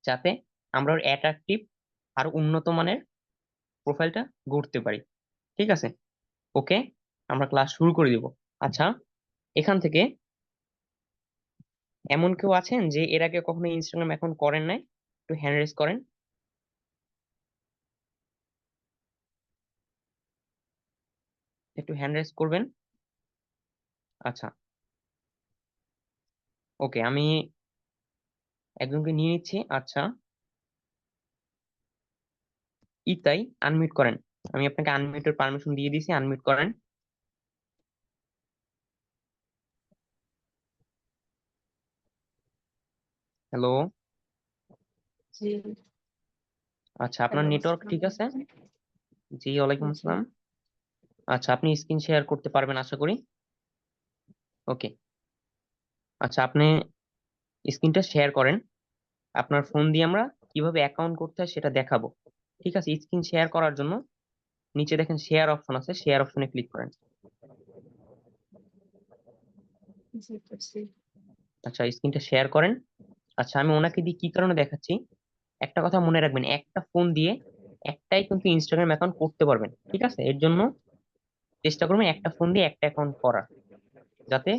যাতে আমরা অ্যাট্রাকটিভ আর উন্নত মানের প্রোফাইলটা গড়তে পারি। ঠিক আছে, ওকে, আমরা ক্লাস শুরু করে দিব। আচ্ছা, এখান থেকে এমন কেউ আছেন যে এর আগে কখনো ইনস্টাগ্রাম অ্যাকাউন্ট করেন নাই? একটু হ্যান্ড রেজ করেন। একটু হ্যান্ড রেজ করবেন। আচ্ছা, ওকে, আমি একজনকে নিয়ে নিচ্ছি। আচ্ছা, ইতাই, আনমিউট করেন। আমি আপনাকে আনমিউটের পারমিশন দিয়ে দিয়েছি, আনমিউট করেন। হ্যালো। জি, আচ্ছা, আপনার নেটওয়ার্ক ঠিক আছে? জি, ওয়ালাইকুম আসসালাম। আচ্ছা, আপনি স্ক্রিন শেয়ার করতে পারবেন আশা করি। ওকে, আচ্ছা, আপনি স্ক্রিনটা শেয়ার করেন। আপনার ফোন দিয়ে আমরা কিভাবে অ্যাকাউন্ট করতে হয় সেটা দেখাবো। ঠিক আছে, স্ক্রিন শেয়ার করার জন্য নিচে দেখেন শেয়ার অপশন আছে, শেয়ার অপশনে ক্লিক করেন। আচ্ছা, স্ক্রিনটা শেয়ার করেন। আচ্ছা, আমি ওনাকে দিয়ে কি কারণে দেখাচ্ছি, একটা কথা মনে রাখবেন, একটা ফোন দিয়ে একটাই কিন্তু ইনস্টাগ্রাম অ্যাকাউন্ট করতে পারবেন। ঠিক আছে, এর জন্য চেষ্টা করবেন একটা ফোন দিয়ে একটা অ্যাকাউন্ট করার, যাতে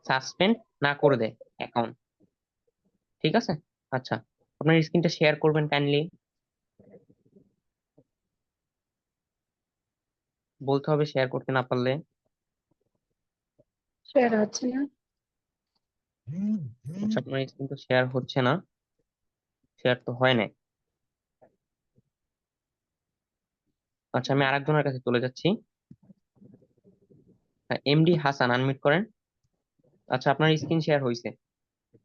সাসপেন্ড না করে দেয় অ্যাকাউন্ট। ঠিক আছে, আচ্ছা, আপনার স্ক্রিনটা শেয়ার করবেন কাইন্ডলি। বলতে হবে শেয়ার করতে না পারলে। শেয়ার হচ্ছে না। আচ্ছা, আপনার স্ক্রিন তো শেয়ার হচ্ছে না, শেয়ার তো হয় নাই। আচ্ছা, আমি আরেকজনের কাছে চলে যাচ্ছি। এমডি হাসান, আনমিউট করেন। আচ্ছা, আপনার স্ক্রিন শেয়ার হয়েছে,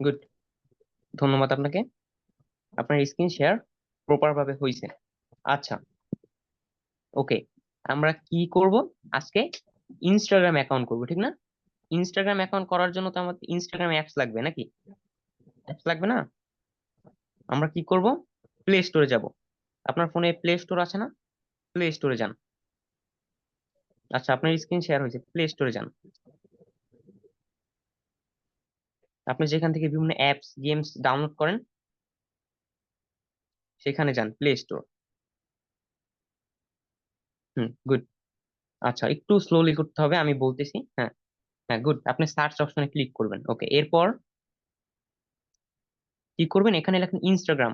গুড, ধন্যবাদ আপনাকে। আপনার স্ক্রিন শেয়ার প্রপার ভাবে হয়েছে। আচ্ছা, ওকে, আমরা কি করব আজকে? ইনস্টাগ্রাম অ্যাকাউন্ট করব, ঠিক না? ইনস্টাগ্রাম অ্যাকাউন্ট করার জন্য তো আমাদের ইনস্টাগ্রাম অ্যাপস লাগবে নাকি? অ্যাপস লাগবে না? আমরা কি করব? প্লে স্টোরে যাব। আপনার ফোনে প্লে স্টোর আছে না? প্লে স্টোরে যান। আচ্ছা, আপনার স্ক্রিন শেয়ার হয়েছে, প্লে স্টোরে যান। আপনি যেখান থেকে বিভিন্ন অ্যাপস গেমস ডাউনলোড করেন সেখানে যান, প্লে স্টোর। গুড। আচ্ছা, একটু স্লোলি করতে হবে, আমি বলতেছি। হ্যাঁ, হ্যাঁ, গুড। আপনি সার্চ অপশনে ক্লিক করবেন। ওকে, এরপর কি করবেন? এখানে লেখেন ইনস্টাগ্রাম।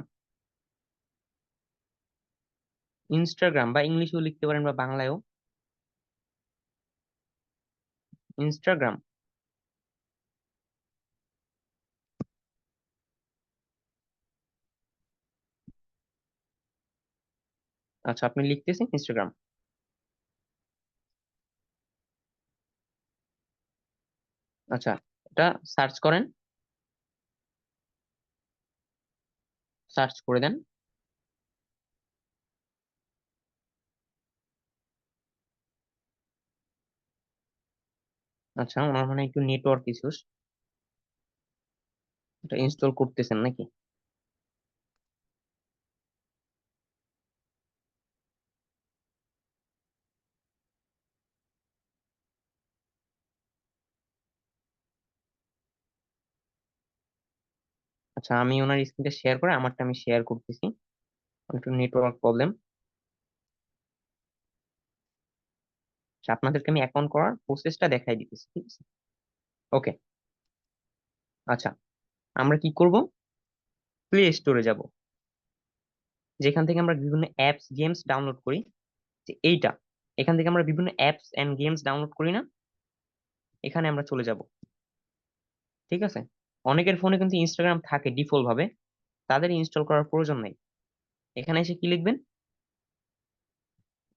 ইনস্টাগ্রাম বা ইংলিশেও লিখতে পারেন বা বাংলায়ও, ইনস্টাগ্রাম। আচ্ছা, আপনি লিখতেছেন ইনস্টাগ্রাম। আচ্ছা, এটা সার্চ করেন, সার্চ করে দেন। আচ্ছা, ওনার মানে একটু নেটওয়ার্ক ইস্যুস, এটা ইনস্টল করতেছেন নাকি? আচ্ছা, আমি ওনার স্ক্রিনটা শেয়ার করে আমারটা আমি শেয়ার করতেছি, একটু নেটওয়ার্ক প্রবলেম। আপনাদেরকে আমি অ্যাকাউন্ট করার প্রসেসটা দেখাই দিতেছি, ঠিক আছে? ওকে, আচ্ছা, আমরা কি করব? প্লে স্টোরে যাব, যেখান থেকে আমরা বিভিন্ন অ্যাপস গেমস ডাউনলোড করি, যে এইটা, এখান থেকে আমরা বিভিন্ন অ্যাপস এন্ড গেমস ডাউনলোড করি না, এখানে আমরা চলে যাব, ঠিক আছে? অনেকের ফোনে কিন্তু ইনস্টাগ্রাম থাকে ডিফল্ট ভাবে, তাদের ইনস্টল করার প্রয়োজন নেই। এখানে এসে কি লিখবেন?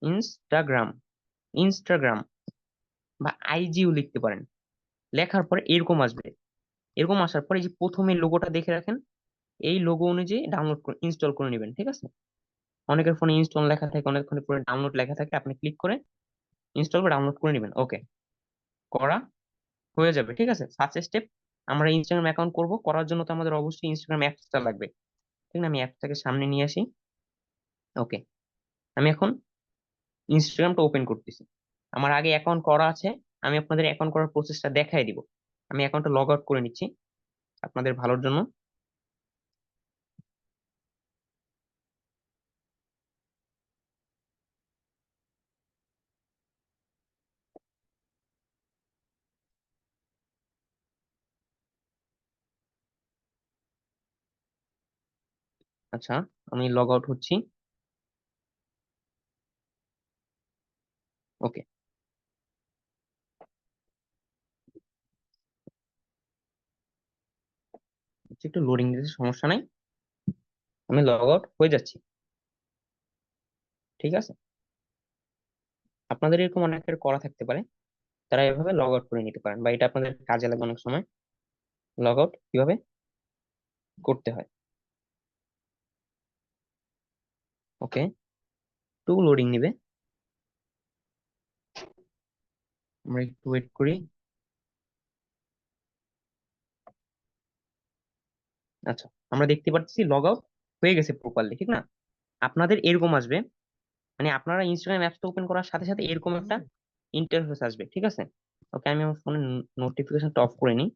ইনস্টাগ্রাম, ইনস্টাগ্রাম বা আইজিও লিখতে পারেন। লেখার পরে এরকম আসবে, এরকম আসার পরে যে প্রথমে লোগোটা দেখে রাখেন, এই লোগো অনুযায়ী ডাউনলোড ইনস্টল করে নেবেন, ঠিক আছে? অনেকের ফোনে ইনস্টল লেখা থাকে, অনেকের ফোনে পুরো ডাউনলোড লেখা থাকে, আপনি ক্লিক করে ইনস্টল করে ডাউনলোড করে নেবেন। ওকে, করা হয়ে যাবে, ঠিক আছে? ফার্স্ট স্টেপ, আমরা ইনস্টাগ্রাম অ্যাকাউন্ট করব, করার জন্য তো আমাদের অবশ্যই ইনস্টাগ্রাম অ্যাপসটা লাগবে, ঠিক না? আমি অ্যাপসটাকে সামনে নিয়ে আসি। ওকে, আমি এখন ইনস্টাগ্রামটা ওপেন করতেছি। আমার আগে অ্যাকাউন্ট করা আছে, আমি আপনাদের অ্যাকাউন্ট করার প্রসেসটা দেখাই দিব। আমি অ্যাকাউন্টটা লগ আউট করে নিচ্ছি আপনাদের ভালোর জন্য। আচ্ছা, আমি লগ আউট হচ্ছি। ওকে, একটু লোডিং দিতে সমস্যা নাই, আমি লগ আউট হয়ে যাচ্ছি, ঠিক আছে? আপনাদের এরকম অনেকের করা থাকতে পারে, তারা এভাবে লগ আউট করে নিতে পারেন, বা এটা আপনাদের কাজে লাগবে অনেক সময়, লগ আউট কিভাবে করতে হয়। ওকে, টু লোডিং নিবে, আমরা একটু ওয়েট করি। আচ্ছা, আমরা দেখতে পাচ্ছি লগ আউট হয়ে গেছে প্রপারলি, ঠিক না? আপনাদের এরকম আসবে, মানে আপনারা ইনস্টাগ্রাম অ্যাপসটা ওপেন করার সাথে সাথে এরকম একটা ইন্টারফেস আসবে, ঠিক আছে? ওকে, আমি আমার ফোনে নোটিফিকেশনটা অফ করে নিই।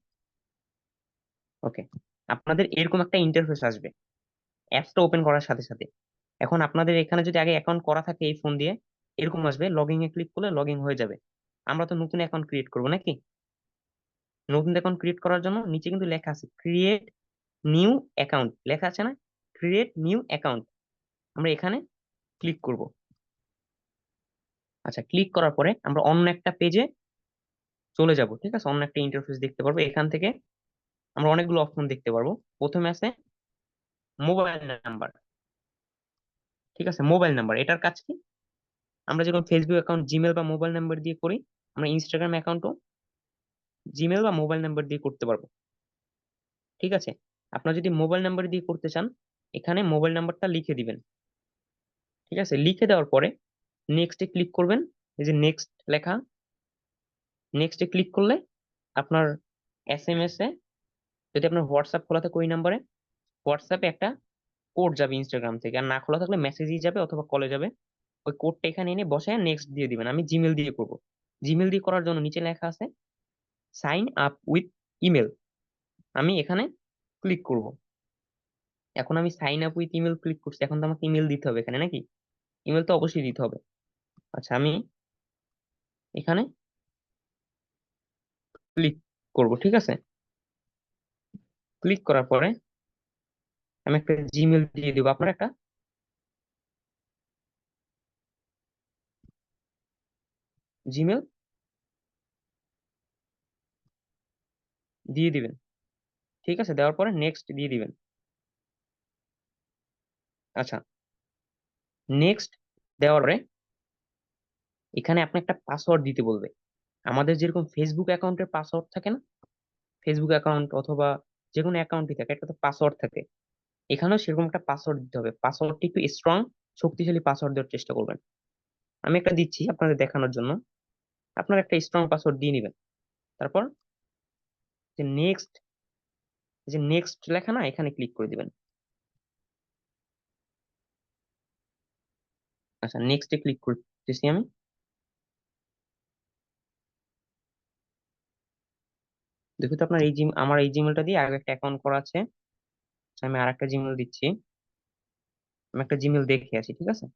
ওকে, আপনাদের এরকম একটা ইন্টারফেস আসবে অ্যাপসটা ওপেন করার সাথে সাথে। এখন আপনাদের এখানে যদি আগে অ্যাকাউন্ট করা থাকে এই ফোন দিয়ে, এরকম আসবে, লগইন এ ক্লিক করলে লগ ইন হয়ে যাবে। আমরা তো নতুন অ্যাকাউন্ট ক্রিয়েট করবো নাকি? নতুন অ্যাকাউন্ট ক্রিয়েট করার জন্য নিচে কিন্তু লেখা আছে ক্রিয়েট নিউ অ্যাকাউন্ট, লেখা আছে না? ক্রিয়েট নিউ অ্যাকাউন্ট, আমরা এখানে ক্লিক করব। আচ্ছা, ক্লিক করার পরে আমরা অন্য একটা পেজে চলে যাব, ঠিক আছে? অন্য একটা ইন্টারফেস দেখতে পারবো। এখান থেকে আমরা অনেকগুলো অপশন দেখতে পারবো। প্রথমে আছে মোবাইল নাম্বার, ঠিক আছে? মোবাইল নাম্বার, এটার কাজ কি? আমরা যখন ফেসবুক অ্যাকাউন্ট জিমেল বা মোবাইল নাম্বার দিয়ে করি, আমরা ইনস্টাগ্রাম অ্যাকাউন্টও জিমেল বা মোবাইল নাম্বার দিয়ে করতে পারবো, ঠিক আছে? আপনার যদি মোবাইল নাম্বার দিয়ে করতে চান, এখানে মোবাইল নাম্বারটা লিখে দিবেন, ঠিক আছে? লিখে দেওয়ার পরে নেক্সটে ক্লিক করবেন। এই যে নেক্সট লেখা, নেক্সটে ক্লিক করলে আপনার এসএমএস এ, যদি আপনার হোয়াটসঅ্যাপ খোলা থাকে ওই নাম্বারে, হোয়াটসঅ্যাপে একটা কোড যাবে ইনস্টাগ্রাম থেকে, আর না খোলা থাকলে মেসেজই যাবে অথবা কলে যাবে। ওই কোডটা এখানে এনে বসায় নেক্সট দিয়ে দিবেন। আমি জিমেল দিয়ে করব। জিমেল দিয়ে করার জন্য নিচে লেখা আছে সাইন আপ উইথ ইমেল, আমি এখানে ক্লিক করব। এখন আমি sign up with email click করছি, এখন তো আমাকে ইমেল দিতে হবে এখানে নাকি? ইমেল তো অবশ্যই দিতে হবে। আচ্ছা, আমি এখানে ক্লিক করব, ঠিক আছে? ক্লিক করার পরে আমি একটা জিমেল দিয়ে দিব, আপনার একটা জিমেল দিয়ে দিবেন, ঠিক আছে? দেওয়ার পরে নেক্সট দিয়ে দিবেন। আচ্ছা, নেক্সট দেওয়ার পরে এখানে আপনি একটা পাসওয়ার্ড দিতে বলবে। আমাদের যেরকম ফেসবুক অ্যাকাউন্টের পাসওয়ার্ড থাকে না, ফেসবুক অ্যাকাউন্ট অথবা যে কোনো অ্যাকাউন্টই থাকে একটা তো পাসওয়ার্ড থাকে, এখানেও সেরকম একটা পাসওয়ার্ড দিতে হবে। পাসওয়ার্ডটি একটু স্ট্রং, শক্তিশালী পাসওয়ার্ড দেওয়ার চেষ্টা করবেন। আমি একটা দিচ্ছি আপনাদের দেখানোর জন্য, আপনার একটা স্ট্রং পাসওয়ার্ড দিয়ে নেবেন। তারপর যে নেক্সট, যে নেক্সট লেখা না, এখানে ক্লিক করে দিবেন। আচ্ছা, নেক্সটে ক্লিক করতেছি আমি। দেখুন তো আপনার এই জিম, আমার এই জিমেলটা দিয়ে আগে একটা অ্যাকাউন্ট করা আছে। আচ্ছা, আমি আর একটা জিমেল দিচ্ছি। আমি একটা জিমেল দেখে আছি, ঠিক আছে?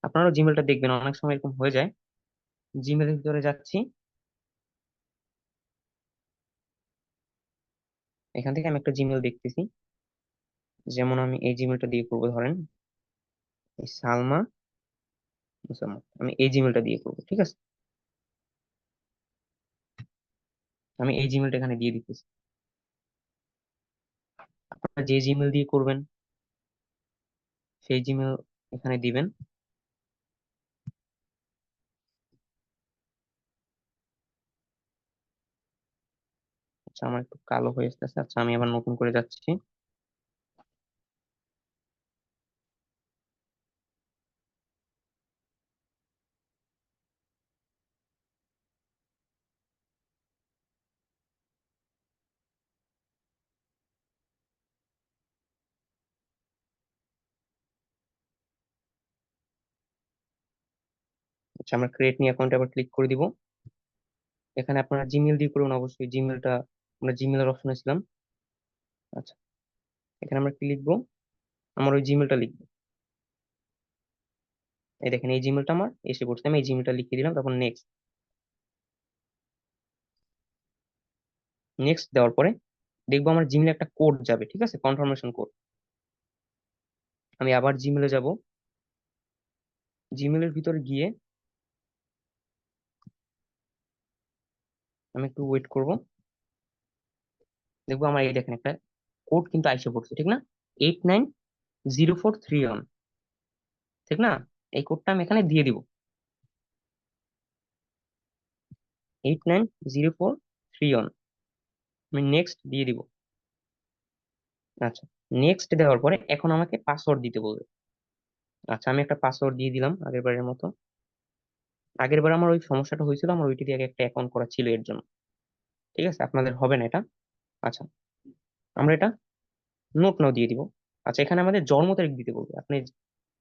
আপনারাও জিমেলটা দেখবেন, অনেক সময় এরকম হয়ে যায়। জিমেলের ভিতরে যাচ্ছি, এখান থেকে আমি একটা জিমেল দেখতেছি। যেমন আমি এই জিমেলটা দিয়ে করবো, ধরেন এই সালমা মুসাম্মদ, আমি এই জিমেলটা দিয়ে করবো, ঠিক আছে? আমি এই জিমেলটা এখানে দিয়ে দিতেছি। আপনারা যে জিমেল দিয়ে করবেন সেই জিমেল এখানে দিবেন। আচ্ছা, আমার একটু কালো হয়ে আসতেছে। আচ্ছা, আমি আবার নতুন করে যাচ্ছি। আচ্ছা, আমরা ক্রিয়েট নিউ অ্যাকাউন্টে আবার ক্লিক করে দিব। এখানে আপনারা জিমেল দিয়ে করুন অবশ্যই, জিমেলটা আমরা জিমেলের অপশনে ছিলাম। আচ্ছা, এখানে আমরা কি লিখবো? আমার ওই জিমেলটা লিখবো। এই দেখেন এই জিমেলটা আমার এসে পড়ছে, আমি এই জিমেলটা লিখে দিলাম। তখন নেক্সট, নেক্সট দেওয়ার পরে দেখবো আমার জিমেলে একটা কোড যাবে, ঠিক আছে? Confirmation code. আমি আবার জিমেলে যাব। জিমেলের ভিতরে গিয়ে আমি একটু ওয়েট করব। দেখবো আমার এই দেখেন একটা কোড কিন্তু আইসে পড়ছে, ঠিক না? 890431, ঠিক না? এই কোডটা আমি এখানে দিয়ে দিব, 890431। আমি নেক্সট দিয়ে দিব। আচ্ছা, নেক্সট দেওয়ার পরে এখন আমাকে পাসওয়ার্ড দিতে বলবে। আচ্ছা, আমি একটা পাসওয়ার্ড দিয়ে দিলাম আগের বারের মতো। আগের বার আমার ওই সমস্যাটা হয়েছিল, আমার ওইটি দিয়ে আগে একটা অ্যাকাউন্ট করা ছিল এর জন্য, ঠিক আছে? আপনাদের হবে না এটা। আচ্ছা, আমরা এটা নোট নাও দিয়ে দিব। আচ্ছা, এখানে আমাদের জন্ম তারিখ দিতে বলবে। আপনি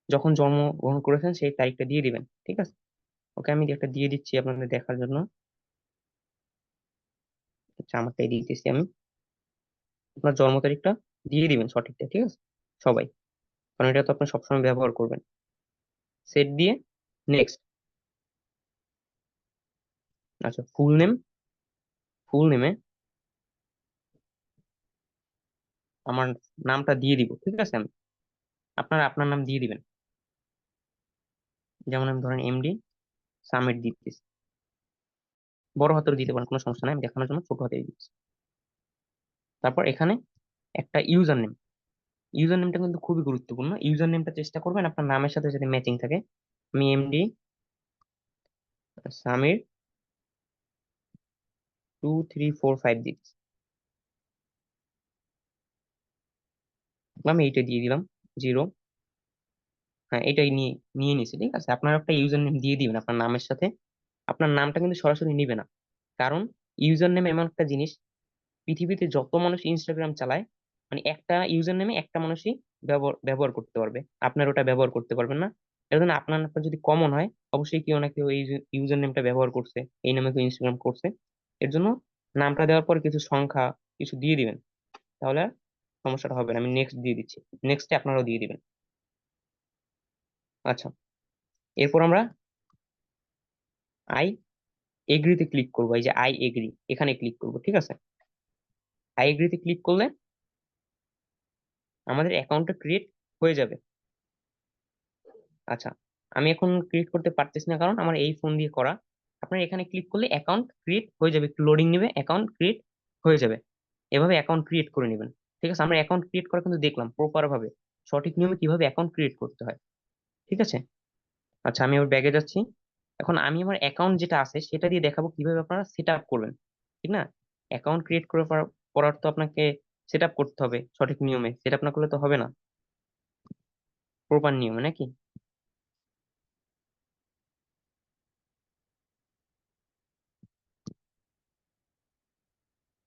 যখন জন্মগ্রহণ করেছেন সেই তারিখটা দিয়ে দিবেন, ঠিক আছে? ওকে, আমি একটা দিয়ে দিচ্ছি আপনাদের দেখার জন্য। আচ্ছা, আমারটাই দিয়ে দিচ্ছি আমি। আপনার জন্ম তারিখটা দিয়ে দিবেন সঠিকটা, ঠিক আছে? সবাই, কারণ এটা তো আপনি সবসময় ব্যবহার করবেন। সেট দিয়ে নেক্সট। আচ্ছা, ফুল নেম, ফুল নেমে আমার নামটা দিয়ে দিব, ঠিক আছে? আমি আপনার আপনার নাম দিয়ে দিবেন। যেমন আমি ধরেন এমডি সাবমিট দিতেছি। বড় হাতের দিতে পারেন, কোনো সমস্যা নাই, আমি দেখানোর জন্য ছোট হাতে দিচ্ছি। তারপর এখানে একটা ইউজার নেম। ইউজার নেমটা কিন্তু খুবই গুরুত্বপূর্ণ। ইউজার নেমটা চেষ্টা করবেন আপনার নামের সাথে যাতে ম্যাচিং থাকে। আমি এমডি সামির 2345 দিচ্ছি, আমি এইটা দিয়ে দিলাম 0। হ্যাঁ, এটাই নিয়ে নিয়ে নিছি, ঠিক আছে। আপনার একটা ইউজার নেম দিয়ে দিবেন আপনার নামের সাথে। আপনার নামটা কিন্তু সরাসরি নিবে না, কারণ ইউজার নেম এমন একটা জিনিস, পৃথিবীতে যত মানুষ ইনস্টাগ্রাম চালায়, মানে একটা ইউজার নেমে একটা মানুষই ব্যবহার করতে পারবে, আপনার ওটা ব্যবহার করতে পারবেন না। এর জন্য আপনার নামটা যদি কমন হয়, অবশ্যই কেউ না কেউ এই ইউজার নেমটা ব্যবহার করছে, এই নামে কেউ ইনস্টাগ্রাম করছে। এর জন্য নামটা দেওয়ার পর কিছু সংখ্যা কিছু দিয়ে দিবেন, তাহলে আর সমস্যাটা হবে না। আমি নেক্সট দিয়ে দিচ্ছি, নেক্সটে আপনারাও দিয়ে দিবেন। আচ্ছা, এরপর আমরা আই এগ্রিতে ক্লিক করবো। এই যে আই এগ্রি, এখানে ক্লিক করবো, ঠিক আছে। আই এগ্রিতে ক্লিক করলে আমাদের অ্যাকাউন্টটা ক্রিয়েট হয়ে যাবে। আচ্ছা, আমি এখন ক্রিয়েট করতে পারতেছি না, কারণ আমার এই ফোন দিয়ে করা। আপনার এখানে ক্লিক করলে অ্যাকাউন্ট ক্রিয়েট হয়ে যাবে, একটু লোডিং নেবে, অ্যাকাউন্ট ক্রিয়েট হয়ে যাবে। এভাবে অ্যাকাউন্ট ক্রিয়েট করে নেবেন, ঠিক আছে। আমরা অ্যাকাউন্ট ক্রিয়েট করা কিন্তু দেখলাম প্রপার ভাবে, সঠিক নিয়মে কিভাবে অ্যাকাউন্ট ক্রিয়েট করতে হয়, ঠিক আছে। আচ্ছা, আমি আবার ব্যাগে যাচ্ছি। এখন আমি আমার অ্যাকাউন্ট যেটা আছে সেটা দিয়ে দেখাবো কিভাবে আপনারা সেট আপ করবেন, ঠিক না। অ্যাকাউন্ট ক্রিয়েট করে করার তো আপনাকে সেট আপ করতে হবে সঠিক নিয়মে, সেট আপ না করলে তো হবে না, প্রপার নিয়মে, নাকি?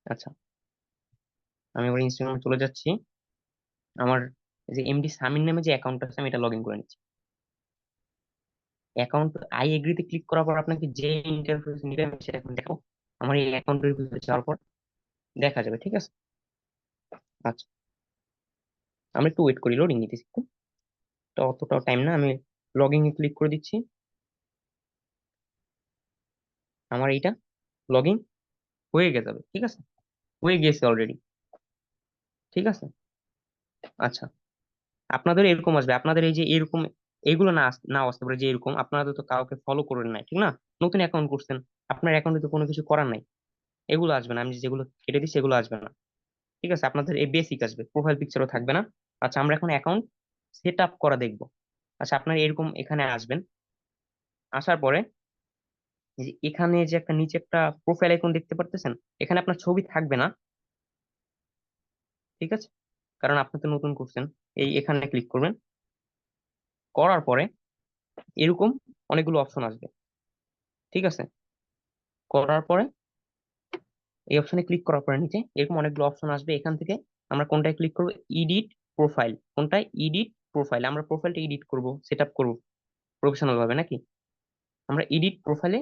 আচ্ছা, আমি আবার ইনস্টাগ্রামে চলে যাচ্ছি। আমার এই যে এমডি সামির নামে যে অ্যাকাউন্ট আছে আমি এটা লগ ইন করে নিচ্ছি। অ্যাকাউন্ট আই এগ্রিতে ক্লিক করার পর আপনাকে যে ইন্টারফেস নিবে আমি সেটা এখন দেখো, আমার এই অ্যাকাউন্টের ভিতরে যাওয়ার পর দেখা যাবে, ঠিক আছে। আচ্ছা, আমি একটু ওয়েট করি, লোডিং নিতেছি একটু, তো অতটাও টাইম না। আমি লগ ইন ক্লিক করে দিচ্ছি। আমার এইটা লগ ইন হয়ে যাবে, ঠিক আছে, হয়ে গেছে অলরেডি, ঠিক আছে। আচ্ছা, আপনাদের এরকম আসবে, আপনাদের এই যে এরকম এইগুলো নাও আসতে পারে, যে এরকম আপনাদের তো কাউকে ফলো করেন নাই, ঠিক না, নতুন অ্যাকাউন্ট করছেন, আপনার অ্যাকাউন্টে তো কোনো কিছু করার নাই, এগুলো আসবে না। আমি যেগুলো কেটে দিচ্ছি এগুলো আসবে না, ঠিক আছে। আপনাদের এই বেসিক আসবে, প্রোফাইল পিকচারও থাকবে না। আচ্ছা, আমরা এখন অ্যাকাউন্ট সেট আপ করা দেখবো। আচ্ছা, আপনার এরকম এখানে আসবেন, আসার পরে এই যে এখানে যে একটা নিচে একটা প্রোফাইল আইকন দেখতে পারতেছেন, এখানে আপনার ছবি থাকবে না, ঠিক আছে, কারণ আপনি তো নতুন করছেন। এই এখানে ক্লিক করবেন, করার পরে এরকম অনেকগুলো অপশন আসবে, ঠিক আছে। করার পরে এই অপশনে ক্লিক করার পরে নিচে এরকম অনেকগুলো অপশন আসবে, এখান থেকে আমরা কোনটায় ক্লিক করবো, এডিট প্রোফাইল। কোনটায়? Edit profile. আমরা প্রোফাইলটা এডিট করব, সেট আপ করবো প্রফেশনাল ভাবে, নাকি? আমরা এডিট প্রোফাইলে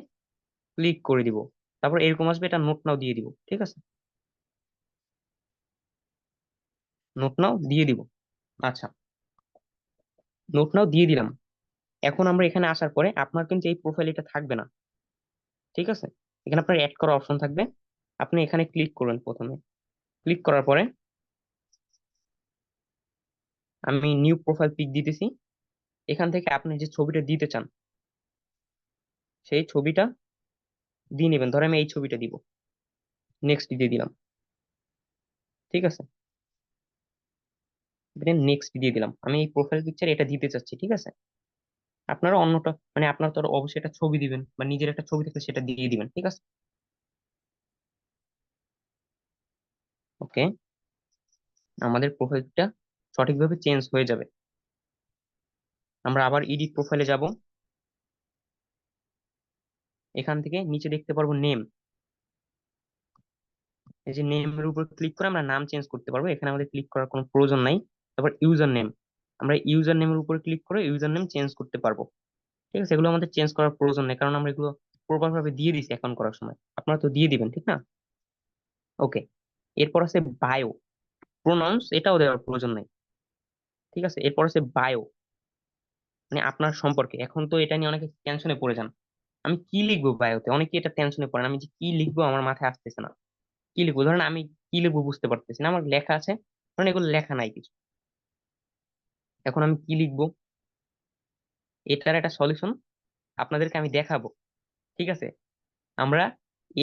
ক্লিক করে দিব, তারপর এরকম আসবে, এটা নোট নাও দিয়ে দিব, ঠিক আছে, নোট নাও দিয়ে দিব। আচ্ছা, নোট নাও দিয়ে দিলাম। এখন আমরা এখানে আসার পরে আপনার কিন্তু এই প্রোফাইল এটা থাকবে না, ঠিক আছে। এখানে আপনার অ্যাড করা অপশন থাকবে, আপনি এখানে ক্লিক করবেন। প্রথমে ক্লিক করার পরে আমি নিউ প্রোফাইল পিক দিতেছি। এখান থেকে আপনি যে ছবিটা দিতে চান সেই ছবিটা দিয়ে নেবেন। ধরে আমি এই ছবিটা দিব, নেক্সট দিয়ে দিলাম, ঠিক আছে, নেক্সট দিয়ে দিলাম। আমি এই প্রোফাইল পিকচার এটা দিতে চাচ্ছি, ঠিক আছে। আপনারা অন্যটা, মানে আপনার তো অবশ্যই একটা ছবি দিবেন, বা নিজের একটা ছবি থাকলে সেটা দিয়ে দিবেন, ঠিক আছে। ওকে, আমাদের প্রোফাইলটা সঠিকভাবে চেঞ্জ হয়ে যাবে। আমরা আবার এডিট প্রোফাইলে যাব, এখান থেকে নিচে দেখতে পারবো নেম। এই যে নেমের উপর ক্লিক করে আমরা নাম চেঞ্জ করতে পারবো, এখানে আমাদের ক্লিক করার কোনো প্রয়োজন নাই। তারপর ইউজার নেম, আমরা ইউজার নেমের উপর ক্লিক করে ইউজার নেম চেঞ্জ করতে পারবো, ঠিক আছে। এগুলো আমাদের চেঞ্জ করার প্রয়োজন নেই, কারণ আমরা এগুলো প্রপার ভাবে দিয়ে দিছি অ্যাকাউন্ট করার সময়, আপনারা তো দিয়ে দিবেন, ঠিক না। ওকে, এরপর আছে বায়ো। প্রোনাউন্স এটাও দেওয়ার প্রয়োজন নাই, ঠিক আছে। এরপর আছে বায়ো, মানে আপনার সম্পর্কে। এখন তো এটা নিয়ে অনেকে টেনশনে পড়ে যান, আমি কি লিখবো বায়োতে, অনেকে এটা টেনশনে পড়েন, আমি যে কি লিখবো আমার মাথায় আসতেছে না। কি লিখবো, ধরেন আমি কি লিখবো বুঝতে পারতেছি না, আমার লেখা আছে, ধরেন এগুলো লেখা নাই কিছু, এখন আমি কি লিখবো, এটার একটা সলিউশন আপনাদেরকে আমি দেখাবো। ঠিক আছে? আমরা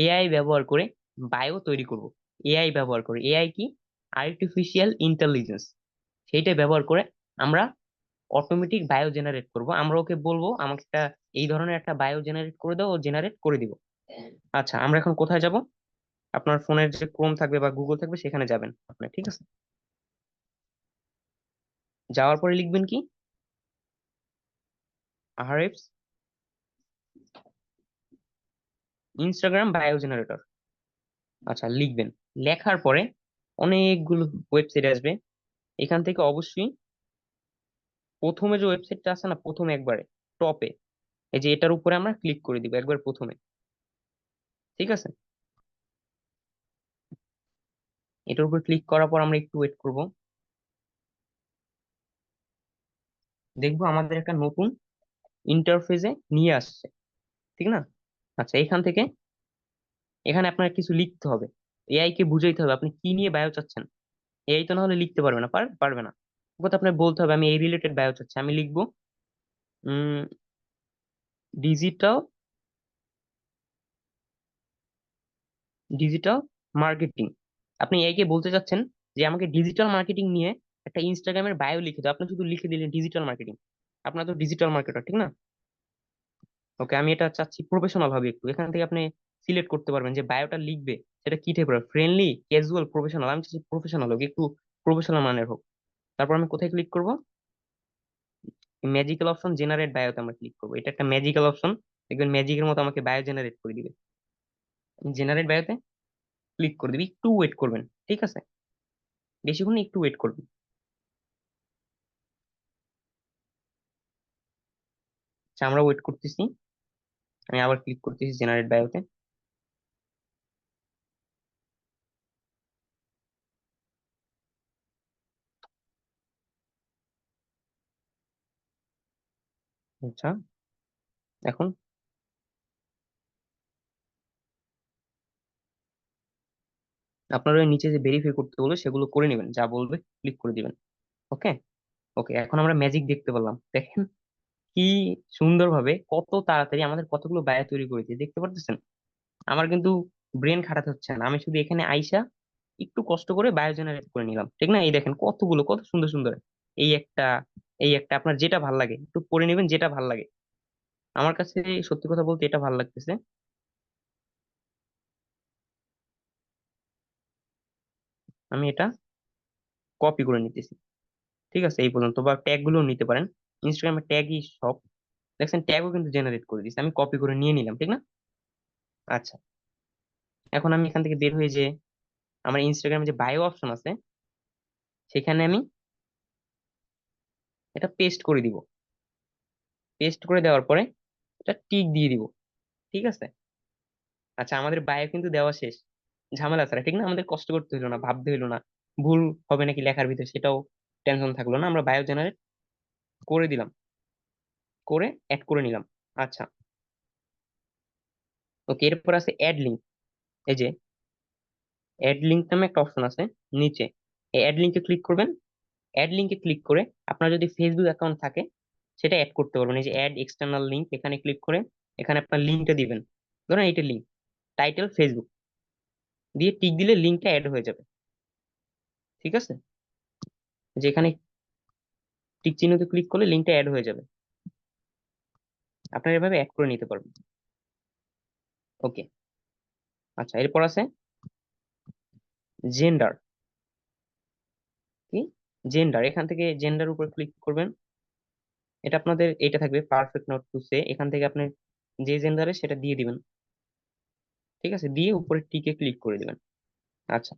এআই ব্যবহার করে বায়ো তৈরি করব। এআই ব্যবহার করে, এআই কি, আর্টিফিশিয়াল ইন্টেলিজেন্স, সেইটা ব্যবহার করে আমরা অটোমেটিক বায়ো জেনারেট করব। আমরা ওকে বলবো আমাকে একটা এই ধরনের একটা বায়ো জেনারেট করে দাও, ও জেনারেট করে দিব। আচ্ছা, আমরা এখন কোথায় যাব? আপনার ফোনের যে ক্রোম থাকবে বা গুগল থাকবে সেখানে যাবেন আপনি, ঠিক আছে? যাওয়ার পরে লিখবেন কি, আরএফস ইনস্টাগ্রাম বায়ো জেনারেটর। আচ্ছা, লিখবেন। লেখার পরে অনেকগুলো ওয়েবসাইট আসবে। এখান থেকে অবশ্যই প্রথমে যে ওয়েবসাইটটা আছে না, প্রথমে একবারে টপে, এই যে এটার উপরে আমরা ক্লিক করে দিব একবার প্রথমে, ঠিক আছে? এটার উপর ক্লিক করার পর আমরা একটু ওয়েট করব, দেখবো আমাদের একটা নতুন ইন্টারফেসে নিয়ে আসছে, ঠিক না? আচ্ছা, এখান থেকে এখানে আপনার কিছু লিখতে হবে, এআই কে বুঝাইতে হবে আপনি কি নিয়ে বায়ো চাচ্ছেন। এআই তো না হলে লিখতে পারবে না, পারবে না। কথা আপনার বলতে হবে আমি এই রিলেটেড বায়ো চাচ্ছি, আমি লিখবো ডিজিটাল ডিজিটাল মার্কেটিং। আপনি এআই কে বলতে চাচ্ছেন যে আমাকে ডিজিটাল মার্কেটিং নিয়ে একটা ইনস্টাগ্রামের বায়ো লিখে দাও, আপনি শুধু লিখে দিলেন ডিজিটাল মার্কেটিং। আপনার তো ডিজিটাল মার্কেটার, ঠিক না? ওকে, আমি এটা চাচ্ছি প্রফেশনাল হবে একটু। এখান থেকে আপনি সিলেক্ট করতে পারবেন যে বায়োটা লিখবে সেটা কি টাইপের, ফ্রেন্ডলি, ক্যাজুয়াল, প্রফেশনাল। আমি চাচ্ছি প্রফেশনাল হোক, একটু প্রফেশনাল মানের হোক। তারপর আমি কোথায় ক্লিক করব? ম্যাজিক্যাল অপশন জেনারেট বায়োতে আমরা ক্লিক করবো। এটা একটা ম্যাজিক্যাল অপশন, দেখবেন ম্যাজিকের মতো আমাকে বায়ো জেনারেট করে দিবে। জেনারেট বায়োতে ক্লিক করে দিবি, একটু ওয়েট করবেন, ঠিক আছে? বেশিক্ষণ না, একটু ওয়েট করবেন। আচ্ছা, আমরা ওয়েট করতেছি। আমি আবার ক্লিক করতেছি জেনারেট বায়োতে। আচ্ছা, এখন আপনারা ওই নিচে যে ভেরিফাই করতে বলবে সেগুলো করে নেবেন, যা বলবে ক্লিক করে দিবেন। ওকে। ওকে, এখন আমরা ম্যাজিক দেখতে পেলাম, দেখেন কি সুন্দরভাবে কত তাড়াতাড়ি আমাদের কতগুলো বায়ো তৈরি করেছে, দেখতে পারতেছেন? আমার কিন্তু ব্রেন খাটাতে হচ্ছে না, আমি শুধু এখানে আইসা একটু কষ্ট করে বায়ো জেনারেট করে নিলাম, ঠিক না? এই দেখেন কতগুলো, কত সুন্দর সুন্দর। এই একটা, এই একটা, আপনার যেটা ভাল লাগে একটু পরে নেবেন, যেটা ভাল লাগে। আমার কাছে সত্যি কথা বলতে এটা ভাল লাগতেছে। আমি এটা কপি করে নিতেছি, ঠিক আছে? এই পর্যন্ত, বা ট্যাগ গুলো নিতে পারেন, ইনস্টাগ্রামের ট্যাগই সব। দেখছেন, ট্যাগও কিন্তু জেনারেট করে দিচ্ছি, আমি কপি করে নিয়ে নিলাম, ঠিক না? আচ্ছা, এখন আমি এখান থেকে বের হয়ে যে আমার ইনস্টাগ্রামে যে বায়ো অপশন আছে সেখানে আমি এটা পেস্ট করে দিব। পেস্ট করে দেওয়ার পরে এটা টিক দিয়ে দিব, ঠিক আছে? আচ্ছা, আমাদের বায়ো কিন্তু দেওয়া শেষ, ঝামেলা ছাড়া, ঠিক না? আমাদের কষ্ট করতে হইলো না, ভাবতে হইলো না ভুল হবে নাকি লেখার ভিতরে, সেটাও টেনশন থাকলো না। আমরা বায়ো জেনারেট করে দিলাম, করে অ্যাড করে নিলাম। আচ্ছা, ওকে, এরপর আছে অ্যাড লিঙ্ক। এই যে অ্যাড লিঙ্ক নামে একটা অপশন আছে নিচে, এই অ্যাড লিঙ্কে ক্লিক করবেন। অ্যাড লিঙ্কে ক্লিক করে আপনার যদি ফেসবুক অ্যাকাউন্ট থাকে সেটা অ্যাড করতে পারবেন। এই যে অ্যাড এক্সটার্নাল লিঙ্ক, এখানে ক্লিক করে এখানে আপনার লিঙ্কটা দিবেন। ধরেন এইটা লিঙ্ক, টাইটেল ফেসবুক দিয়ে টিক দিলে লিঙ্কটা অ্যাড হয়ে যাবে, ঠিক আছে? যেখানে টিক চিহ্নতে ক্লিক করলে লিঙ্কটা অ্যাড হয়ে যাবে। আপনারা এভাবে অ্যাড করে নিতে পারবেন। ওকে। আচ্ছা, এরপর আছে জেন্ডার। কি, জেন্ডার, এখান থেকে জেন্ডার উপর ক্লিক করবেন। এটা আপনাদের এটা থাকবে পারফেক্ট নট টু সে, এখান থেকে আপনি যে জেন্ডারে সেটা দিয়ে দিবেন, ঠিক আছে? দিয়ে উপরে টিকে ক্লিক করে দিবেন। আচ্ছা,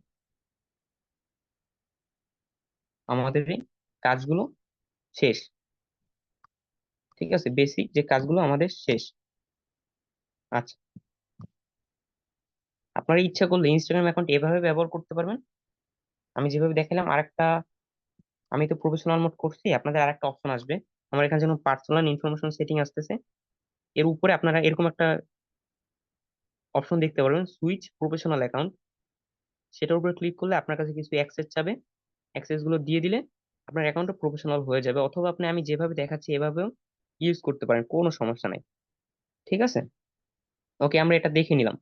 আমাদের এই কাজগুলো শেষ, ঠিক আছে? বেসিক যে কাজগুলো আমাদের শেষ। আচ্ছা, আপনারা ইচ্ছা করলে ইনস্টাগ্রাম অ্যাকাউন্ট এভাবে ব্যবহার করতে পারবেন। আমি যেভাবে দেখালাম, আরেকটা, আমি তো প্রফেশনাল মোড করছি, আপনাদের আরেকটা অপশন আসবে। আমার এখানে যেন পার্সোনাল ইনফরমেশন সেটিং আসতেছে, এর উপরে আপনারা এরকম একটা অপশন দেখতে পারবেন, সুইচ প্রফেশনাল অ্যাকাউন্ট। সেটার উপরে ক্লিক করলে আপনার কাছে কিছু অ্যাক্সেস চাবে, অ্যাক্সেস গুলো দিয়ে দিলে আপনার অ্যাকাউন্টটা প্রফেশনাল হয়ে যাবে। অথবা আপনি আমি যেভাবে দেখাচ্ছি এভাবেও ইউজ করতে পারেন, কোনো সমস্যা নাই, ঠিক আছে? ওকে, আমরা এটা দেখে নিলাম।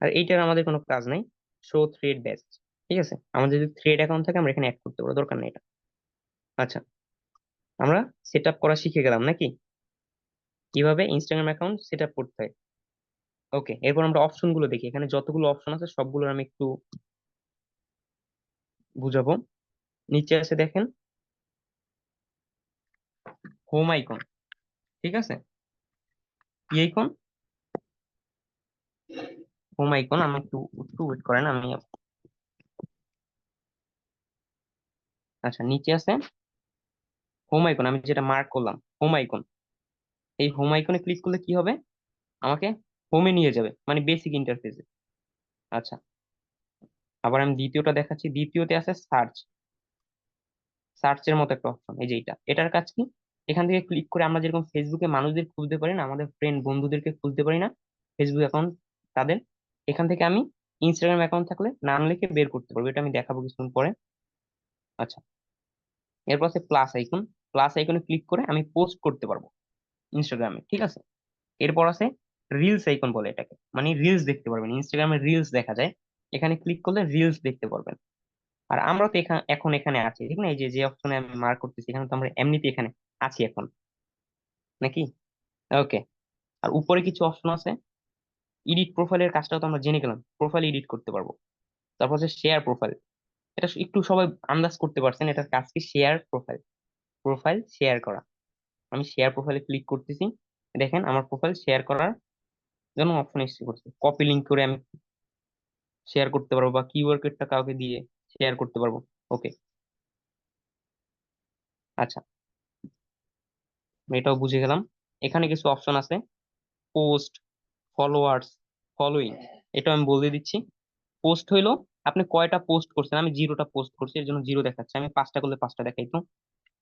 আর এইটার আমাদের কোনো কাজ নাই, শো থ্রেড ব্যাচ। ঠিক আছে, আমাদের যদি থ্রেড অ্যাকাউন্ট থাকে আমরা এখানে অ্যাড করতে পারবো, দরকার নেই এটা। আচ্ছা, আমরা সেট আপ করা শিখে গেলাম নাকি, কিভাবে ইনস্টাগ্রাম অ্যাকাউন্ট সেট আপ করতে হয়। ওকে, এরপর আমরা অপশন গুলো দেখি। এখানে যতগুলো অপশন আছে সবগুলো আমি একটু বুঝাবো। নিচে আছে দেখেন হোম আইকন, ঠিক আছে, কি আইকন, হোম আইকন। আমি একটু একটু ওয়েট করেন, আমি আচ্ছা নিচে আছে হোম আইকন, আমি যেটা মার্ক করলাম হোম আইকন। এই হোম আইকনে ক্লিক করলে কি হবে, আমাকে হোমে নিয়ে যাবে, মানে বেসিক ইন্টারফেসে। আচ্ছা, আবার আমি দ্বিতীয়টা দেখাচ্ছি। দ্বিতীয়তে আছে সার্চ, সার্চের মতো একটা অপশন, এই যে এটা। এটার কাজ কি, এখান থেকে ক্লিক করে আমরা যেরকম ফেসবুকে মানুষদের খুঁজতে পারি না, আমাদের ফ্রেন্ড বন্ধুদেরকে খুঁজতে পারি না, ফেসবুক অ্যাকাউন্ট তাদের, এখান থেকে আমি ইনস্টাগ্রাম অ্যাকাউন্ট থাকলে নাম লিখে বের করতে পারবো। এটা আমি দেখাবো কিছুক্ষণ পরে। আচ্ছা, এরপর আছে প্লাস আইকন, প্লাস আইকনে ক্লিক করে আমি পোস্ট করতে পারবো ইনস্টাগ্রামে, ঠিক আছে। এরপর আছে রিলস আইকন বলে এটাকে, মানে রিলস দেখতে পারবেন, ইনস্টাগ্রামে রিলস দেখা যায়, এখানে ক্লিক করলে রিলস দেখতে পারবেন। আর আমরা তো এখন এখানে আছি, ঠিক না, এই যে যে অপশনে আমি মার্ক করতেছি এখানে তো আমরা এমনিতে এখানে আছি এখন, নাকি? ওকে, আর উপরে কিছু অপশন আছে। এডিট প্রোফাইলের কাজটাও তো আমরা জেনে গেলাম, প্রোফাইল এডিট করতে পারবো। তারপর হচ্ছে শেয়ার প্রোফাইল, এটা একটু সবাই আন্দাজ করতে পারছেন, এটার কাজ কি, শেয়ার প্রোফাইল, প্রোফাইল শেয়ার করা। আমি শেয়ার প্রোফাইলে ক্লিক করতেছি, দেখেন আমার প্রোফাইল শেয়ার করার জন্য অপশন এসে করছে। কপি লিঙ্ক করে আমি শেয়ার করতে পারবো, বা কিওয়ার্ডটা কাউকে দিয়ে শেয়ার করতে পারবো। ওকে, আচ্ছা, আমি এটাও বুঝে গেলাম। এখানে কিছু অপশন আছে, পোস্ট, ফলোয়ার্স, ফলোইং, এটা আমি বলে দিচ্ছি। পোস্ট হইলো আপনি কয়টা পোস্ট করছেন, আমি 0টা পোস্ট করছি এর জন্য 0 দেখাচ্ছে, আমি 5টা করলে 5টা দেখাইতো।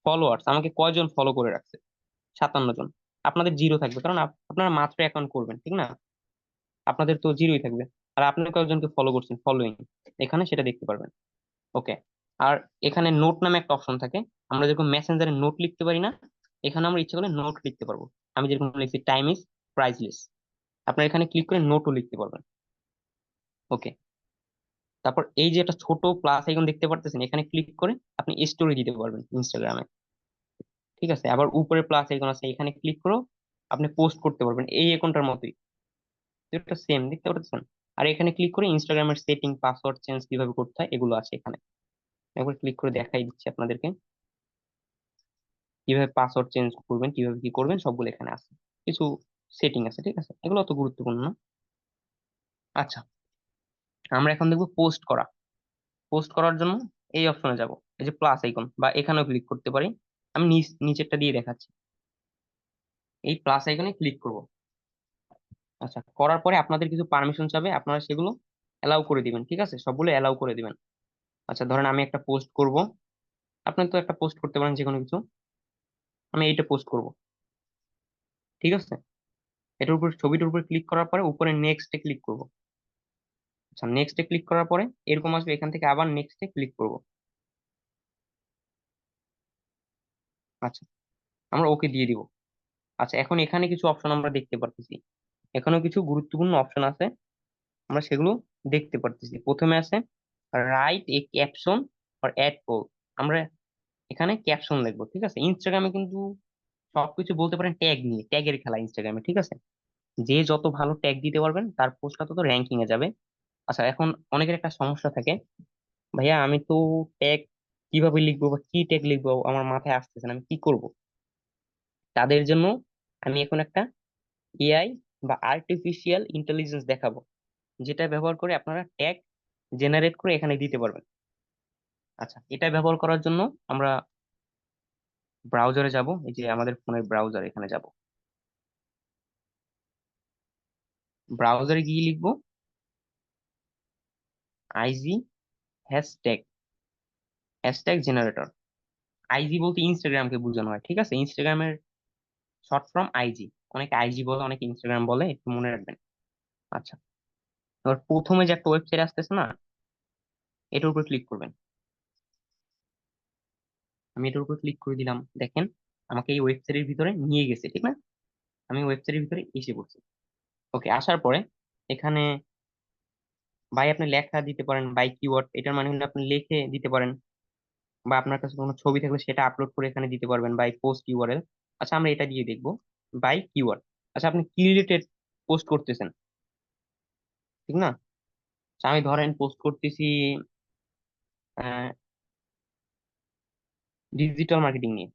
ফলোয়ার্স, আমাকে কয়জন ফলো করে রাখছে, 57 জন, আপনাদের 0 থাকবে, কারণ আপনারা মাত্র অ্যাকাউন্ট করবেন, ঠিক না, আপনাদের তো 0ই থাকবে। আর আপনি কয়েকজনকে ফলো করছেন, ফলোইং, এখানে সেটা দেখতে পারবেন। ওকে, আর এখানে নোট নামে একটা অপশন থাকে, আমরা যেরকম মেসেঞ্জারে নোট লিখতে পারি না, এখানে আমরা ইচ্ছে করলে নোট লিখতে পারবো। আমি যেরকম লিখছি টাইম ইজ প্রাইসলেস, আপনারা এখানে ক্লিক করে নোটও লিখতে পারবেন। ওকে, তারপর এই যে একটা ছোট প্লাস আইকন দেখতে পারতেছেন, এখানে ক্লিক করে আপনি স্টোরি দিতে পারবেন ইনস্টাগ্রামে, ঠিক আছে। আবার উপরে প্লাস আইকন আছে, এখানে ক্লিক করেও আপনি পোস্ট করতে পারবেন এই অ্যাকাউন্টটার মতোই, এটা সেম দেখতে পাচ্ছেন। আর এখানে ক্লিক করে ইনস্টাগ্রামের সেটিং, পাসওয়ার্ড চেঞ্জ কিভাবে করতে হয় এগুলো আছে এখানে। একবার ক্লিক করে দেখাই দিচ্ছি আপনাদেরকে, কিভাবে পাসওয়ার্ড চেঞ্জ করবেন, কিভাবে কি করবেন সবগুলো এখানে আছে। কিছু সেটিং আছে, ঠিক আছে, এগুলো অত গুরুত্বপূর্ণ না। আচ্ছা, আমরা এখন দেখবো পোস্ট করা। পোস্ট করার জন্য এই অপশনে যাব, এই যে প্লাস আইকন, বা এখানেও ক্লিক করতে পারি। আমি নিচেরটা দিয়ে দেখাচ্ছি, এই প্লাস আইকনে ক্লিক করব। আচ্ছা, করার পরে আপনাদের কিছু পারমিশন চাবে, আপনারা সেগুলো অ্যালাউ করে দিবেন, ঠিক আছে, সবগুলো অ্যালাউ করে দিবেন। আচ্ছা, ধরেন আমি একটা পোস্ট করব, আপনি তো একটা পোস্ট করতে পারেন যে কোনো কিছু, আমি এইটা পোস্ট করব, ঠিক আছে। এটার উপর, ছবিটার উপর ক্লিক করার পরে উপরে নেক্সটে ক্লিক করব। আচ্ছা, নেক্সটে ক্লিক করার পরে এরকম আসবে, এখান থেকে আবার নেক্সটে ক্লিক করব। আচ্ছা, আমরা ওকে দিয়ে দিব। আচ্ছা, এখন এখানে কিছু অপশন আমরা দেখতে পারতেছি, এখানেও কিছু গুরুত্বপূর্ণ অপশন আছে, আমরা সেগুলো দেখতে পারতেছি। প্রথমে আছে write a caption or add poll, আমরা এখানে ক্যাপশন লিখবো, ঠিক আছে। ইনস্টাগ্রামে কিন্তু সবকিছু বলতে পারেন ট্যাগ নিয়ে, ট্যাগের খেলা ইনস্টাগ্রামে, ঠিক আছে। যে যত ভালো ট্যাগ দিতে পারবেন তার পোস্টটা তত র্যাঙ্কিং এ যাবে। আচ্ছা, এখন অনেকের একটা সমস্যা থাকে, ভাইয়া আমি তো ট্যাগ কিভাবে লিখবো বা কি ট্যাগ লিখবো আমার মাথায় আসতেছে না, আমি কি করব। তাদের জন্য আমি এখন একটা এআই বা আর্টিফিশিয়াল ইন্টেলিজেন্স দেখাবো, যেটা ব্যবহার করে আপনারা ট্যাগ জেনারেট করে এখানে দিতে পারবেন। আচ্ছা, এটা ব্যবহার করার জন্য আমরা ব্রাউজারে যাব, এই যে আমাদের ফোনের ব্রাউজার, এখানে যাব, ব্রাউজারে গিয়ে লিখবো IG hashtag, hashtag generator. IG বলতে ইনস্টাগ্রামকে বোঝানো হয়, ঠিক আছে, ইনস্টাগ্রামের শর্ট ফর্ম আইজি, অনেকে আইজি বলে অনেকে ইনস্টাগ্রাম বলে, একটু মনে রাখবেন। আচ্ছা, এবার প্রথমে যে একটা ওয়েবসাইট আসতেছে না, এটার উপর ক্লিক করবেন। আমি এটার উপর ক্লিক করে দিলাম, দেখেন আমাকে এই ওয়েবসাইটের ভিতরে নিয়ে গেছে, ঠিক না, আমি ওয়েবসাইটের ভিতরে এসে পড়ছি। ওকে, আসার পরে এখানে বাই আপনি লেখা দিতে পারেন, বাই কিওয়ার্ড এটার মানে হলো আপনি লিখে দিতে পারেন, বা আপনার কাছে কোনো ছবি থাকলে সেটা আপলোড করে এখানে দিতে পারবেন, বাই পোস্ট ইউআরএল। আচ্ছা, আমরা এটা দিয়ে দেখবো বাই কিওয়ার্ড। আচ্ছা, আপনি কি রিলেটেড পোস্ট করতেছেন, ঠিক না? আচ্ছা, আমি ধরেন পোস্ট করতেছি ডিজিটাল মার্কেটিং নিয়ে।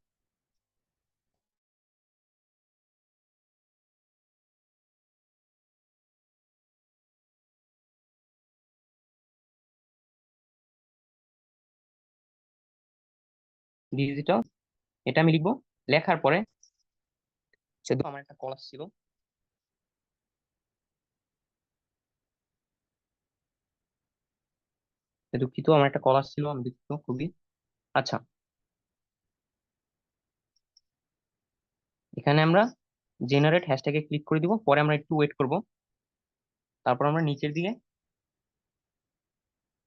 ডিজিটাল, এটা আমি লিখবো। লেখার পরে সে আমার একটা কল ছিল, দুঃখিত আমার একটা কল আসছিল, আমি দুঃখিত খুবই। আচ্ছা, এখানে আমরা জেনারেট হ্যাশট্যাগে ক্লিক করে দিব, পরে আমরা একটু ওয়েট করব, তারপর আমরা নিচের দিকে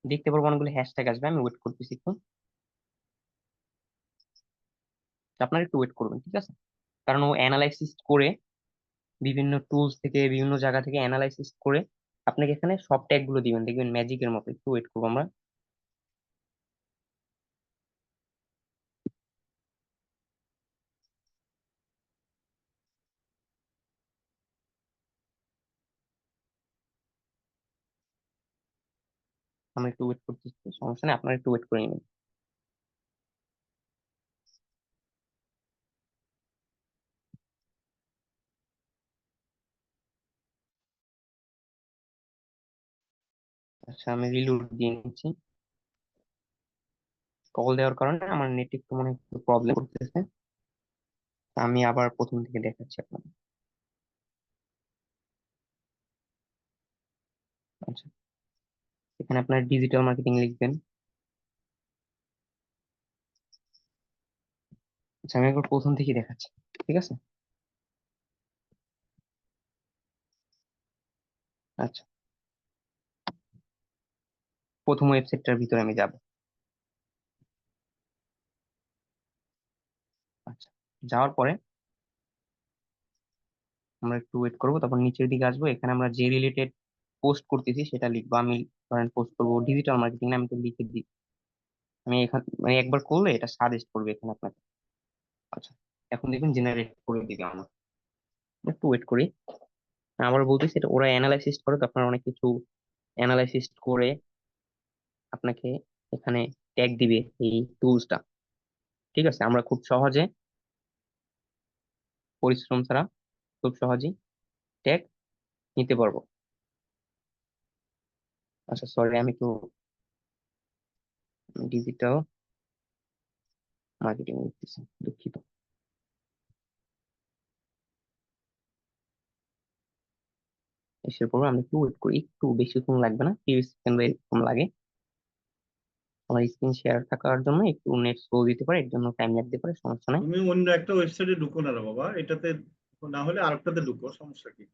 দেখতে পারবো অনেকগুলো হ্যাশট্যাগ আসবে। আমি ওয়েট করতেছি একটু, আপনারা একটু ওয়েট করবেন, ঠিক আছে? কারণ ও অ্যানালাইসিস করে বিভিন্ন টুলস থেকে বিভিন্ন জায়গা থেকে অ্যানালাইসিস করে আপনাকে এখানে সব ট্যাগ গুলো দিবেন, দেখবেন ম্যাজিকের মতো। একটু ওয়েট করবো আমরা। আমরা একটু ওয়েট করতেছি, সমস্যা নেই, আপনারা একটু ওয়েট করে নিন। আচ্ছা, আমি রিলোড দিয়ে নিচ্ছি। কল দেওয়ার কারণে আমার নেট একটু মনে হয় একটু প্রবলেম করতেছে, আমি আবার প্রথম থেকে দেখাচ্ছি আপনাকে। আচ্ছা, এখানে আপনার ডিজিটাল মার্কেটিং লিখবেন। আচ্ছা, আমি একবার প্রথম থেকে দেখাচ্ছি, ঠিক আছে? আচ্ছা, প্রথম ওয়েবসাইটটার ভিতরে আমি যাব। আচ্ছা, যাওয়ার পরে আমরা একটু ওয়েট করবো, তারপর নিচের দিকে আসবো। এখানে আমরা যে রিলেটেড পোস্ট করতেছি সেটা লিখবো। আমি ধরেন পোস্ট করবো ডিজিটাল মার্কেটিং, আমি তো লিখে দিই। আমি এখান মানে একবার করলে এটা সাজেস্ট করবে এখানে আপনাকে। আচ্ছা, এখন দেখুন জেনারেট করে দিবে আমার। একটু ওয়েট করি। আবার বলতেছি, এটা ওরা অ্যানালাইসিস করে, তো আপনার অনেক কিছু অ্যানালাইসিস করে আপনাকে এখানে ট্যাগ দিবে এই টুলসটা, ঠিক আছে? আমরা খুব সহজে, পরিশ্রম ছাড়া খুব সহজেই ট্যাগ নিতে পারবো। আচ্ছা, সরি, আমি তো ডিজিটাল মার্কেটিং লিখতেছি, দুঃখিত। এসে পড়বো, আমরা একটু ওয়েট করি, একটু বেশিক্ষণ লাগবে না, 30 সেকেন্ড বা এরকম লাগে। আমার স্ক্রিন শেয়ার থাকার জন্য একটু নেট স্লো দিতে পারে, এর জন্য টাইম লাগতে পারে, সমস্যা নাই। তুমি অন্য একটা ওয়েবসাইটে ঢুকো না রে বাবা, এটাতে না হলে আরেকটাতে ঢুকো, সমস্যা কি?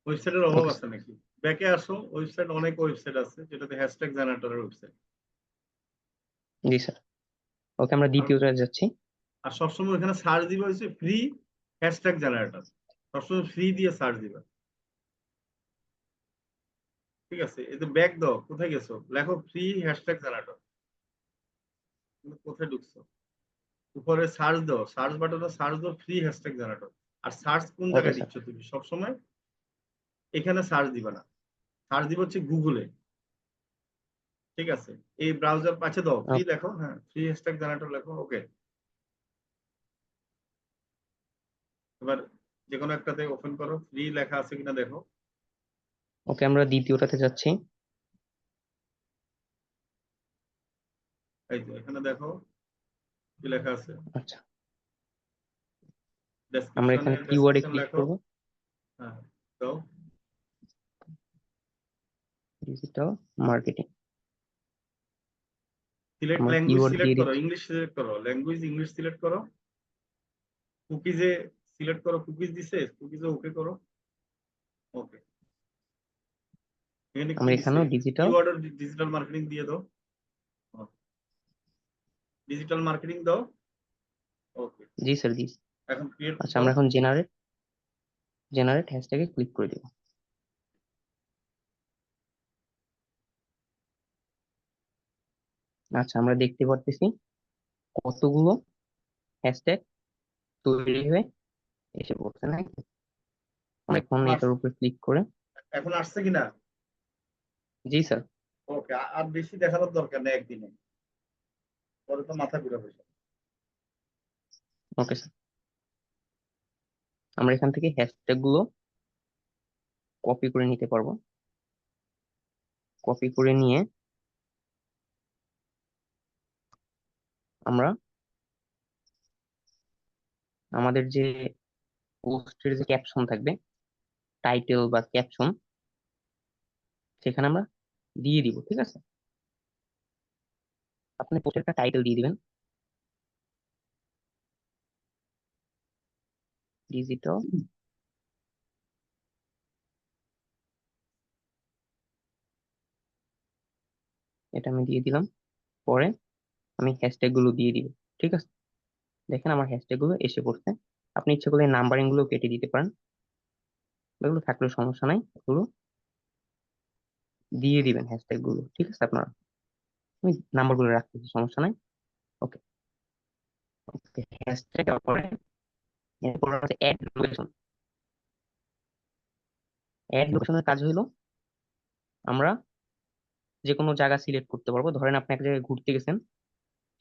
ওয়েবসাইটের অভাব ওকে, আছে নাকি? ব্যাকে আসো, ওয়েবসাইট অনেক ওয়েবসাইট আছে যেটাতে হ্যাশট্যাগ জেনারেটরের ওয়েবসাইট। জি স্যার। ওকে, আমরা আর দ্বিতীয়টা যাচ্ছি। আর সবসময় এখানে সার্চ দিবে হচ্ছে ফ্রি হ্যাশট্যাগ জেনারেটর, সবসময় ফ্রি দিয়ে সার্চ দিবে, ঠিক আছে? এই যে ব্যাক দাও, কোথায় গেছো? লেখো ফ্রি হ্যাশট্যাগ জেনারেটর, কোথায় ঢুকছো? উপরে সার্চ দাও, সার্চ বাটনে সার্চ দাও ফ্রি হ্যাশট্যাগ জেনারেটর। আর সার্চ কোন ওকে জায়গায় স্যার। দিচ্ছ তুমি? সবসময় এখানে সার্চ দিবা না, সার্চ দিব হচ্ছে গুগলে, ঠিক আছে? এই ব্রাউজার পাশে দাও ফ্রি লেখো, হ্যাঁ ফ্রি হ্যাশট্যাগ জেনারেটর লেখো, ওকে। এবার যে কোনো একটাতে ওপেন করো, ফ্রি লেখা আছে কিনা দেখো। ওকে, আমরা দ্বিতীয়টাতে যাচ্ছি। এই যে এখানে দেখো কি লেখা আছে, আচ্ছা, আমরা ডেসক্রিপশনে এখানে কিওয়ার্ডে ডেসক্রিপশন ক্লিক লেখো, করব, হ্যাঁ দাও। Digital marketing. সিলেক্ট আমরা ল্যাঙ্গুয়েজ কিওয়ার্ড সিলেক্ট দিয়ে করো, দিচ্ছি। ইংলিশ সিলেক্ট করো, ল্যাঙ্গুয়েজ ইংলিশ সিলেক্ট করো। কুকিজে সিলেক্ট করো, কুকিজ দিছে, কুকিজে ওকে করো, ওকে। এখানে কি আমরা দিছে? এখানেও ডিজিটাল। কিওয়ার্ড ডিজিটাল মার্কেটিং দিয়ে দাও, ডিজিটাল মার্কেটিং দাও, ওকে। জি স্যার, জি। এখন ক্রিয়েট আচ্ছা, দাও, আমরা এখন জেনারেট হ্যাশট্যাগে ক্লিক করে দিব। আচ্ছা, আমরা দেখতে পারতেছি কতগুলো হ্যাশট্যাগ তৈরি হয়ে এসে পড়ছে নাকি? আমরা এখন এটার উপর ক্লিক করে, এখন আসছে কিনা? জি স্যার। ওকে, আর বেশি দেখানোর দরকার নেই একদিনে, পরে তো মাথা ঘুরে বসে। ওকে স্যার, আমরা এখান থেকে হ্যাশট্যাগ গুলো কপি করে নিতে পারবো। কপি করে নিয়ে আমরা আমাদের যে পোস্টের যে ক্যাপশন থাকবে, টাইটেল বা ক্যাপশন, সেখানে আমরা দিয়ে দিব। ঠিক আছে, আপনি পোস্টের একটা টাইটেল দিয়ে দিবেন, ডিজিটাল এটা আমি দিয়ে দিলাম। পরে আমি হ্যাশট্যাগ গুলো দিয়ে দিব। ঠিক আছে, দেখেন আমার হ্যাশট্যাগ গুলো এসে পড়ছে। আপনি ইচ্ছে করলে নাম্বারিং গুলো কেটে দিতে পারেন, এগুলো থাকলে সমস্যা নাই, এগুলো দিয়ে দিবেন হ্যাশট্যাগ গুলো। ঠিক আছে, আপনারা, আমি নাম্বার গুলো রাখতেছি, সমস্যা নাই। ওকে ওকে, হ্যাশট্যাগ পরে এরপর আছে অ্যাড লোকেশন। অ্যাড লোকেশনের কাজ হলো আমরা যে কোনো জায়গা সিলেক্ট করতে পারবো। ধরেন আপনি এক জায়গায় ঘুরতে গেছেন,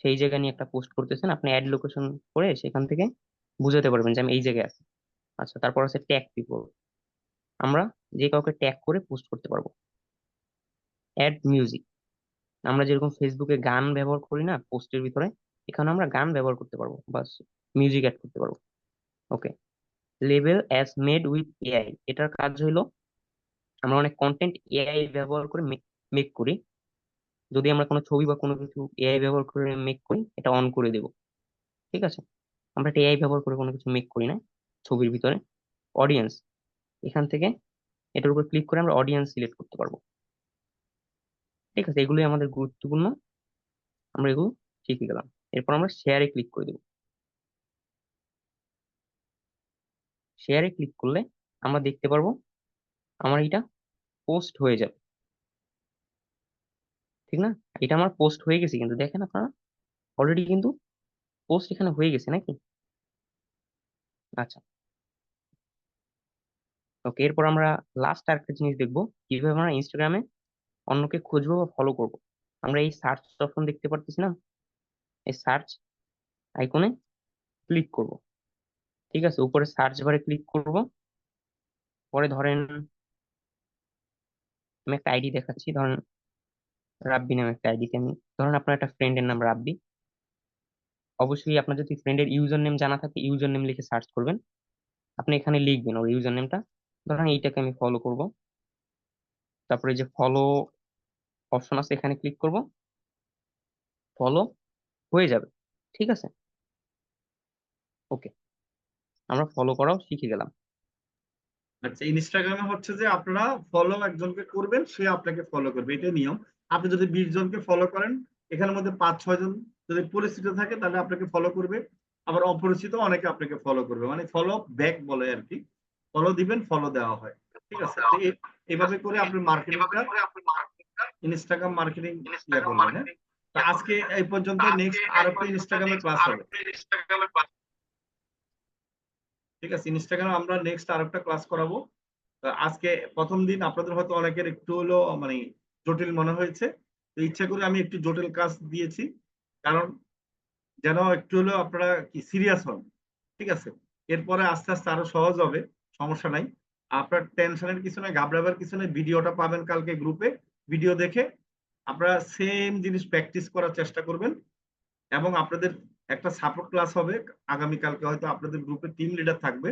সেই জায়গা নিয়ে একটা পোস্ট করতেছেন, আপনি অ্যাড লোকেশন করে সেখান থেকে বুঝাতে পারবেন যে আমি এই জায়গায় আছি। আচ্ছা, তারপর আছে ট্যাগ পিপল। আমরা যে কাউকে ট্যাগ করে পোস্ট করতে পারবো। অ্যাড মিউজিক, আমরা যেরকম ফেসবুকে গান ব্যবহার করি না পোস্টের ভিতরে, এখানে আমরা গান ব্যবহার করতে পারবো, বাস মিউজিক অ্যাড করতে পারবো। Okay, label as made with AI, এটার কাজ হলো আমরা অনেক কন্টেন্ট এআই ব্যবহার করে মেক করি। যদি আমরা কোনো ছবি বা কোনো কিছু এআই ব্যবহার করে মেক করি, এটা অন করে দেব। ঠিক আছে, আমরা এটা এআই ব্যবহার করে কোনো কিছু মেক করি না ছবির ভিতরে। অডিয়েন্স, এখান থেকে এটার উপর ক্লিক করে আমরা অডিয়েন্স সিলেক্ট করতে পারবো। ঠিক আছে, এগুলোই আমাদের গুরুত্বপূর্ণ, আমরা এগুলো শিখে গেলাম। এরপর আমরা শেয়ারে ক্লিক করে দেবো। শেয়ারে ক্লিক করলে আমরা দেখতে পারবো আমার এটা পোস্ট হয়ে যাবে। ঠিক না, এটা আমার পোস্ট হয়ে গেছে, কিন্তু দেখেন আপনারা অলরেডি কিন্তু পোস্ট এখানে হয়ে গেছে নাকি? আচ্ছা, ওকে, এরপর আমরা লাস্ট আরেকটা জিনিস দেখবো, কিভাবে আমরা ইনস্টাগ্রামে অন্যকে খুঁজবো বা ফলো করব। আমরা এই সার্চ অপশন দেখতে পারতেছি না, এই সার্চ আইকনে ক্লিক করব। ঠিক আছে, উপরে সার্চ বারে ক্লিক করব। পরে ধরেন আমি একটা আইডি দেখাচ্ছি, ধরেন রাব্বি নামে একটা আইডিতে আমি, ধরেন আপনার একটা ফ্রেন্ডের নাম রাব্বি। অবশ্যই আপনার যদি ফ্রেন্ডের ইউজার নেম জানা থাকে, ইউজার নেম লিখে সার্চ করবেন। আপনি এখানে লিখবেন ওর ইউজার নেমটা, ধরেন এইটাকে আমি ফলো করব। তারপরে যে ফলো অপশন আছে, এখানে ক্লিক করব, ফলো হয়ে যাবে। ঠিক আছে, ওকে, আমরা ফলো করাও শিখে গেলাম। আচ্ছা, ইনস্টাগ্রামে হচ্ছে যে আপনারা ফলো একজনকে করবেন, সে আপনাকে ফলো করবে, এটাই নিয়ম। আপনি যদি 20 জনকে ফলো করেন, এখানের মধ্যে 5-6 জন যদি পরিচিত থাকে তাহলে আপনাকে ফলো করবে, আবার অপরিচিত অনেকে আপনাকে ফলো করবে, মানে ফলো ব্যাক বলে আর কি। ফলো দিবেন, ফলো দেওয়া হয়। ঠিক আছে, তো এইভাবে করে আপনি মার্কেটিংটা, ইনস্টাগ্রাম মার্কেটিং ইয়ে করবেন। হ্যাঁ, তো আজকে এই পর্যন্ত, নেক্সট আর একটা ইনস্টাগ্রামে ক্লাস হবে। ঠিক আছে, ইনস্টাগ্রামে আমরা নেক্সট আর একটা ক্লাস করাবো। আজকে প্রথম দিন আপনাদের হয়তো অনেকের একটু হলো মানে জটিল মনে হয়েছে, তো ইচ্ছা করে আমি একটু জটিল কাজ দিয়েছি, কারণ যেন একটু হলো আপনারা কি সিরিয়াস হন। ঠিক আছে, এরপরে আস্তে আস্তে আরো সহজ হবে, সমস্যা নাই। আপনার টেনশনের কিছু নাই, ঘাবড়াবার কিছু নাই। ভিডিওটা পাবেন কালকে গ্রুপে, ভিডিও দেখে আপনারা সেম জিনিস প্র্যাকটিস করার চেষ্টা করবেন। এবং আপনাদের একটা সাপোর্ট ক্লাস হবে আগামীকালকে, হয়তো আপনাদের গ্রুপে টিম লিডার থাকবে,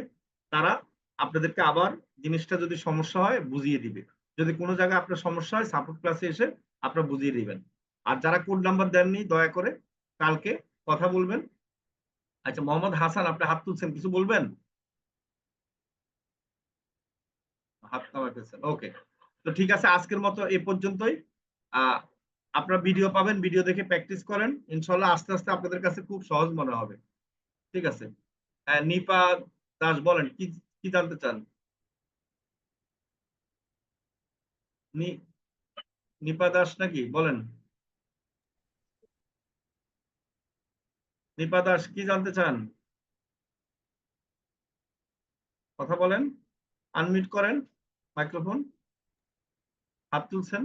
তারা আপনাদেরকে আবার জিনিসটা যদি সমস্যা হয় বুঝিয়ে দিবে। যদি কোনো জায়গায় আপনার সমস্যা হয়, সাপোর্ট ক্লাসে এসে আপনারা বুঝিয়ে দিবেন। আর যারা কোড নাম্বার দেননি, দয়া করে কালকে কথা বলবেন। আচ্ছা, মোহাম্মদ হাসান, আপনি হাত তুলছেন, কিছু বলবেন? হাত নামাইতেছেন, ওকে। তো ঠিক আছে, আজকের মতো এ পর্যন্তই। আহ আপনারা ভিডিও পাবেন, ভিডিও দেখে প্র্যাকটিস করেন, ইনশাল্লাহ আস্তে আস্তে আপনাদের কাছে খুব সহজ মনে হবে। ঠিক আছে, হ্যাঁ, নিপা দাস বলেন, কি কি জানতে চান? নিপা দাস নাকি, বলেন। নিপা দাস কি জানতে চান? কথা বলেন, আনমিউট করেন মাইক্রোফোন। হাত তুলছেন,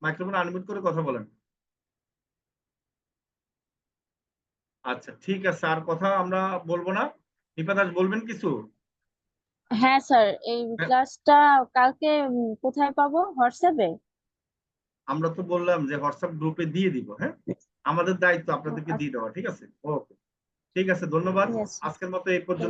মাইক্রোফোন আনমিউট করে কথা বলেন। আচ্ছা ঠিক আছে, আর কথা আমরা বলবো না। নিপা দাস বলবেন কিছু? হ্যাঁ স্যার, এই হ্যাঁ। ক্লাসটা কালকে কোথায় পাবো? হোয়াটসঅ্যাপে? আমরা তো বললাম যে হোয়াটসঅ্যাপ গ্রুপে দিয়ে দিব। হ্যাঁ, আমাদের দায়িত্ব আপনাদেরকে দিয়ে দেওয়া। ঠিক আছে, ওকে, ঠিক আছে, ধন্যবাদ। Yes, sir. আজকের মতো এই পর্যন্ত।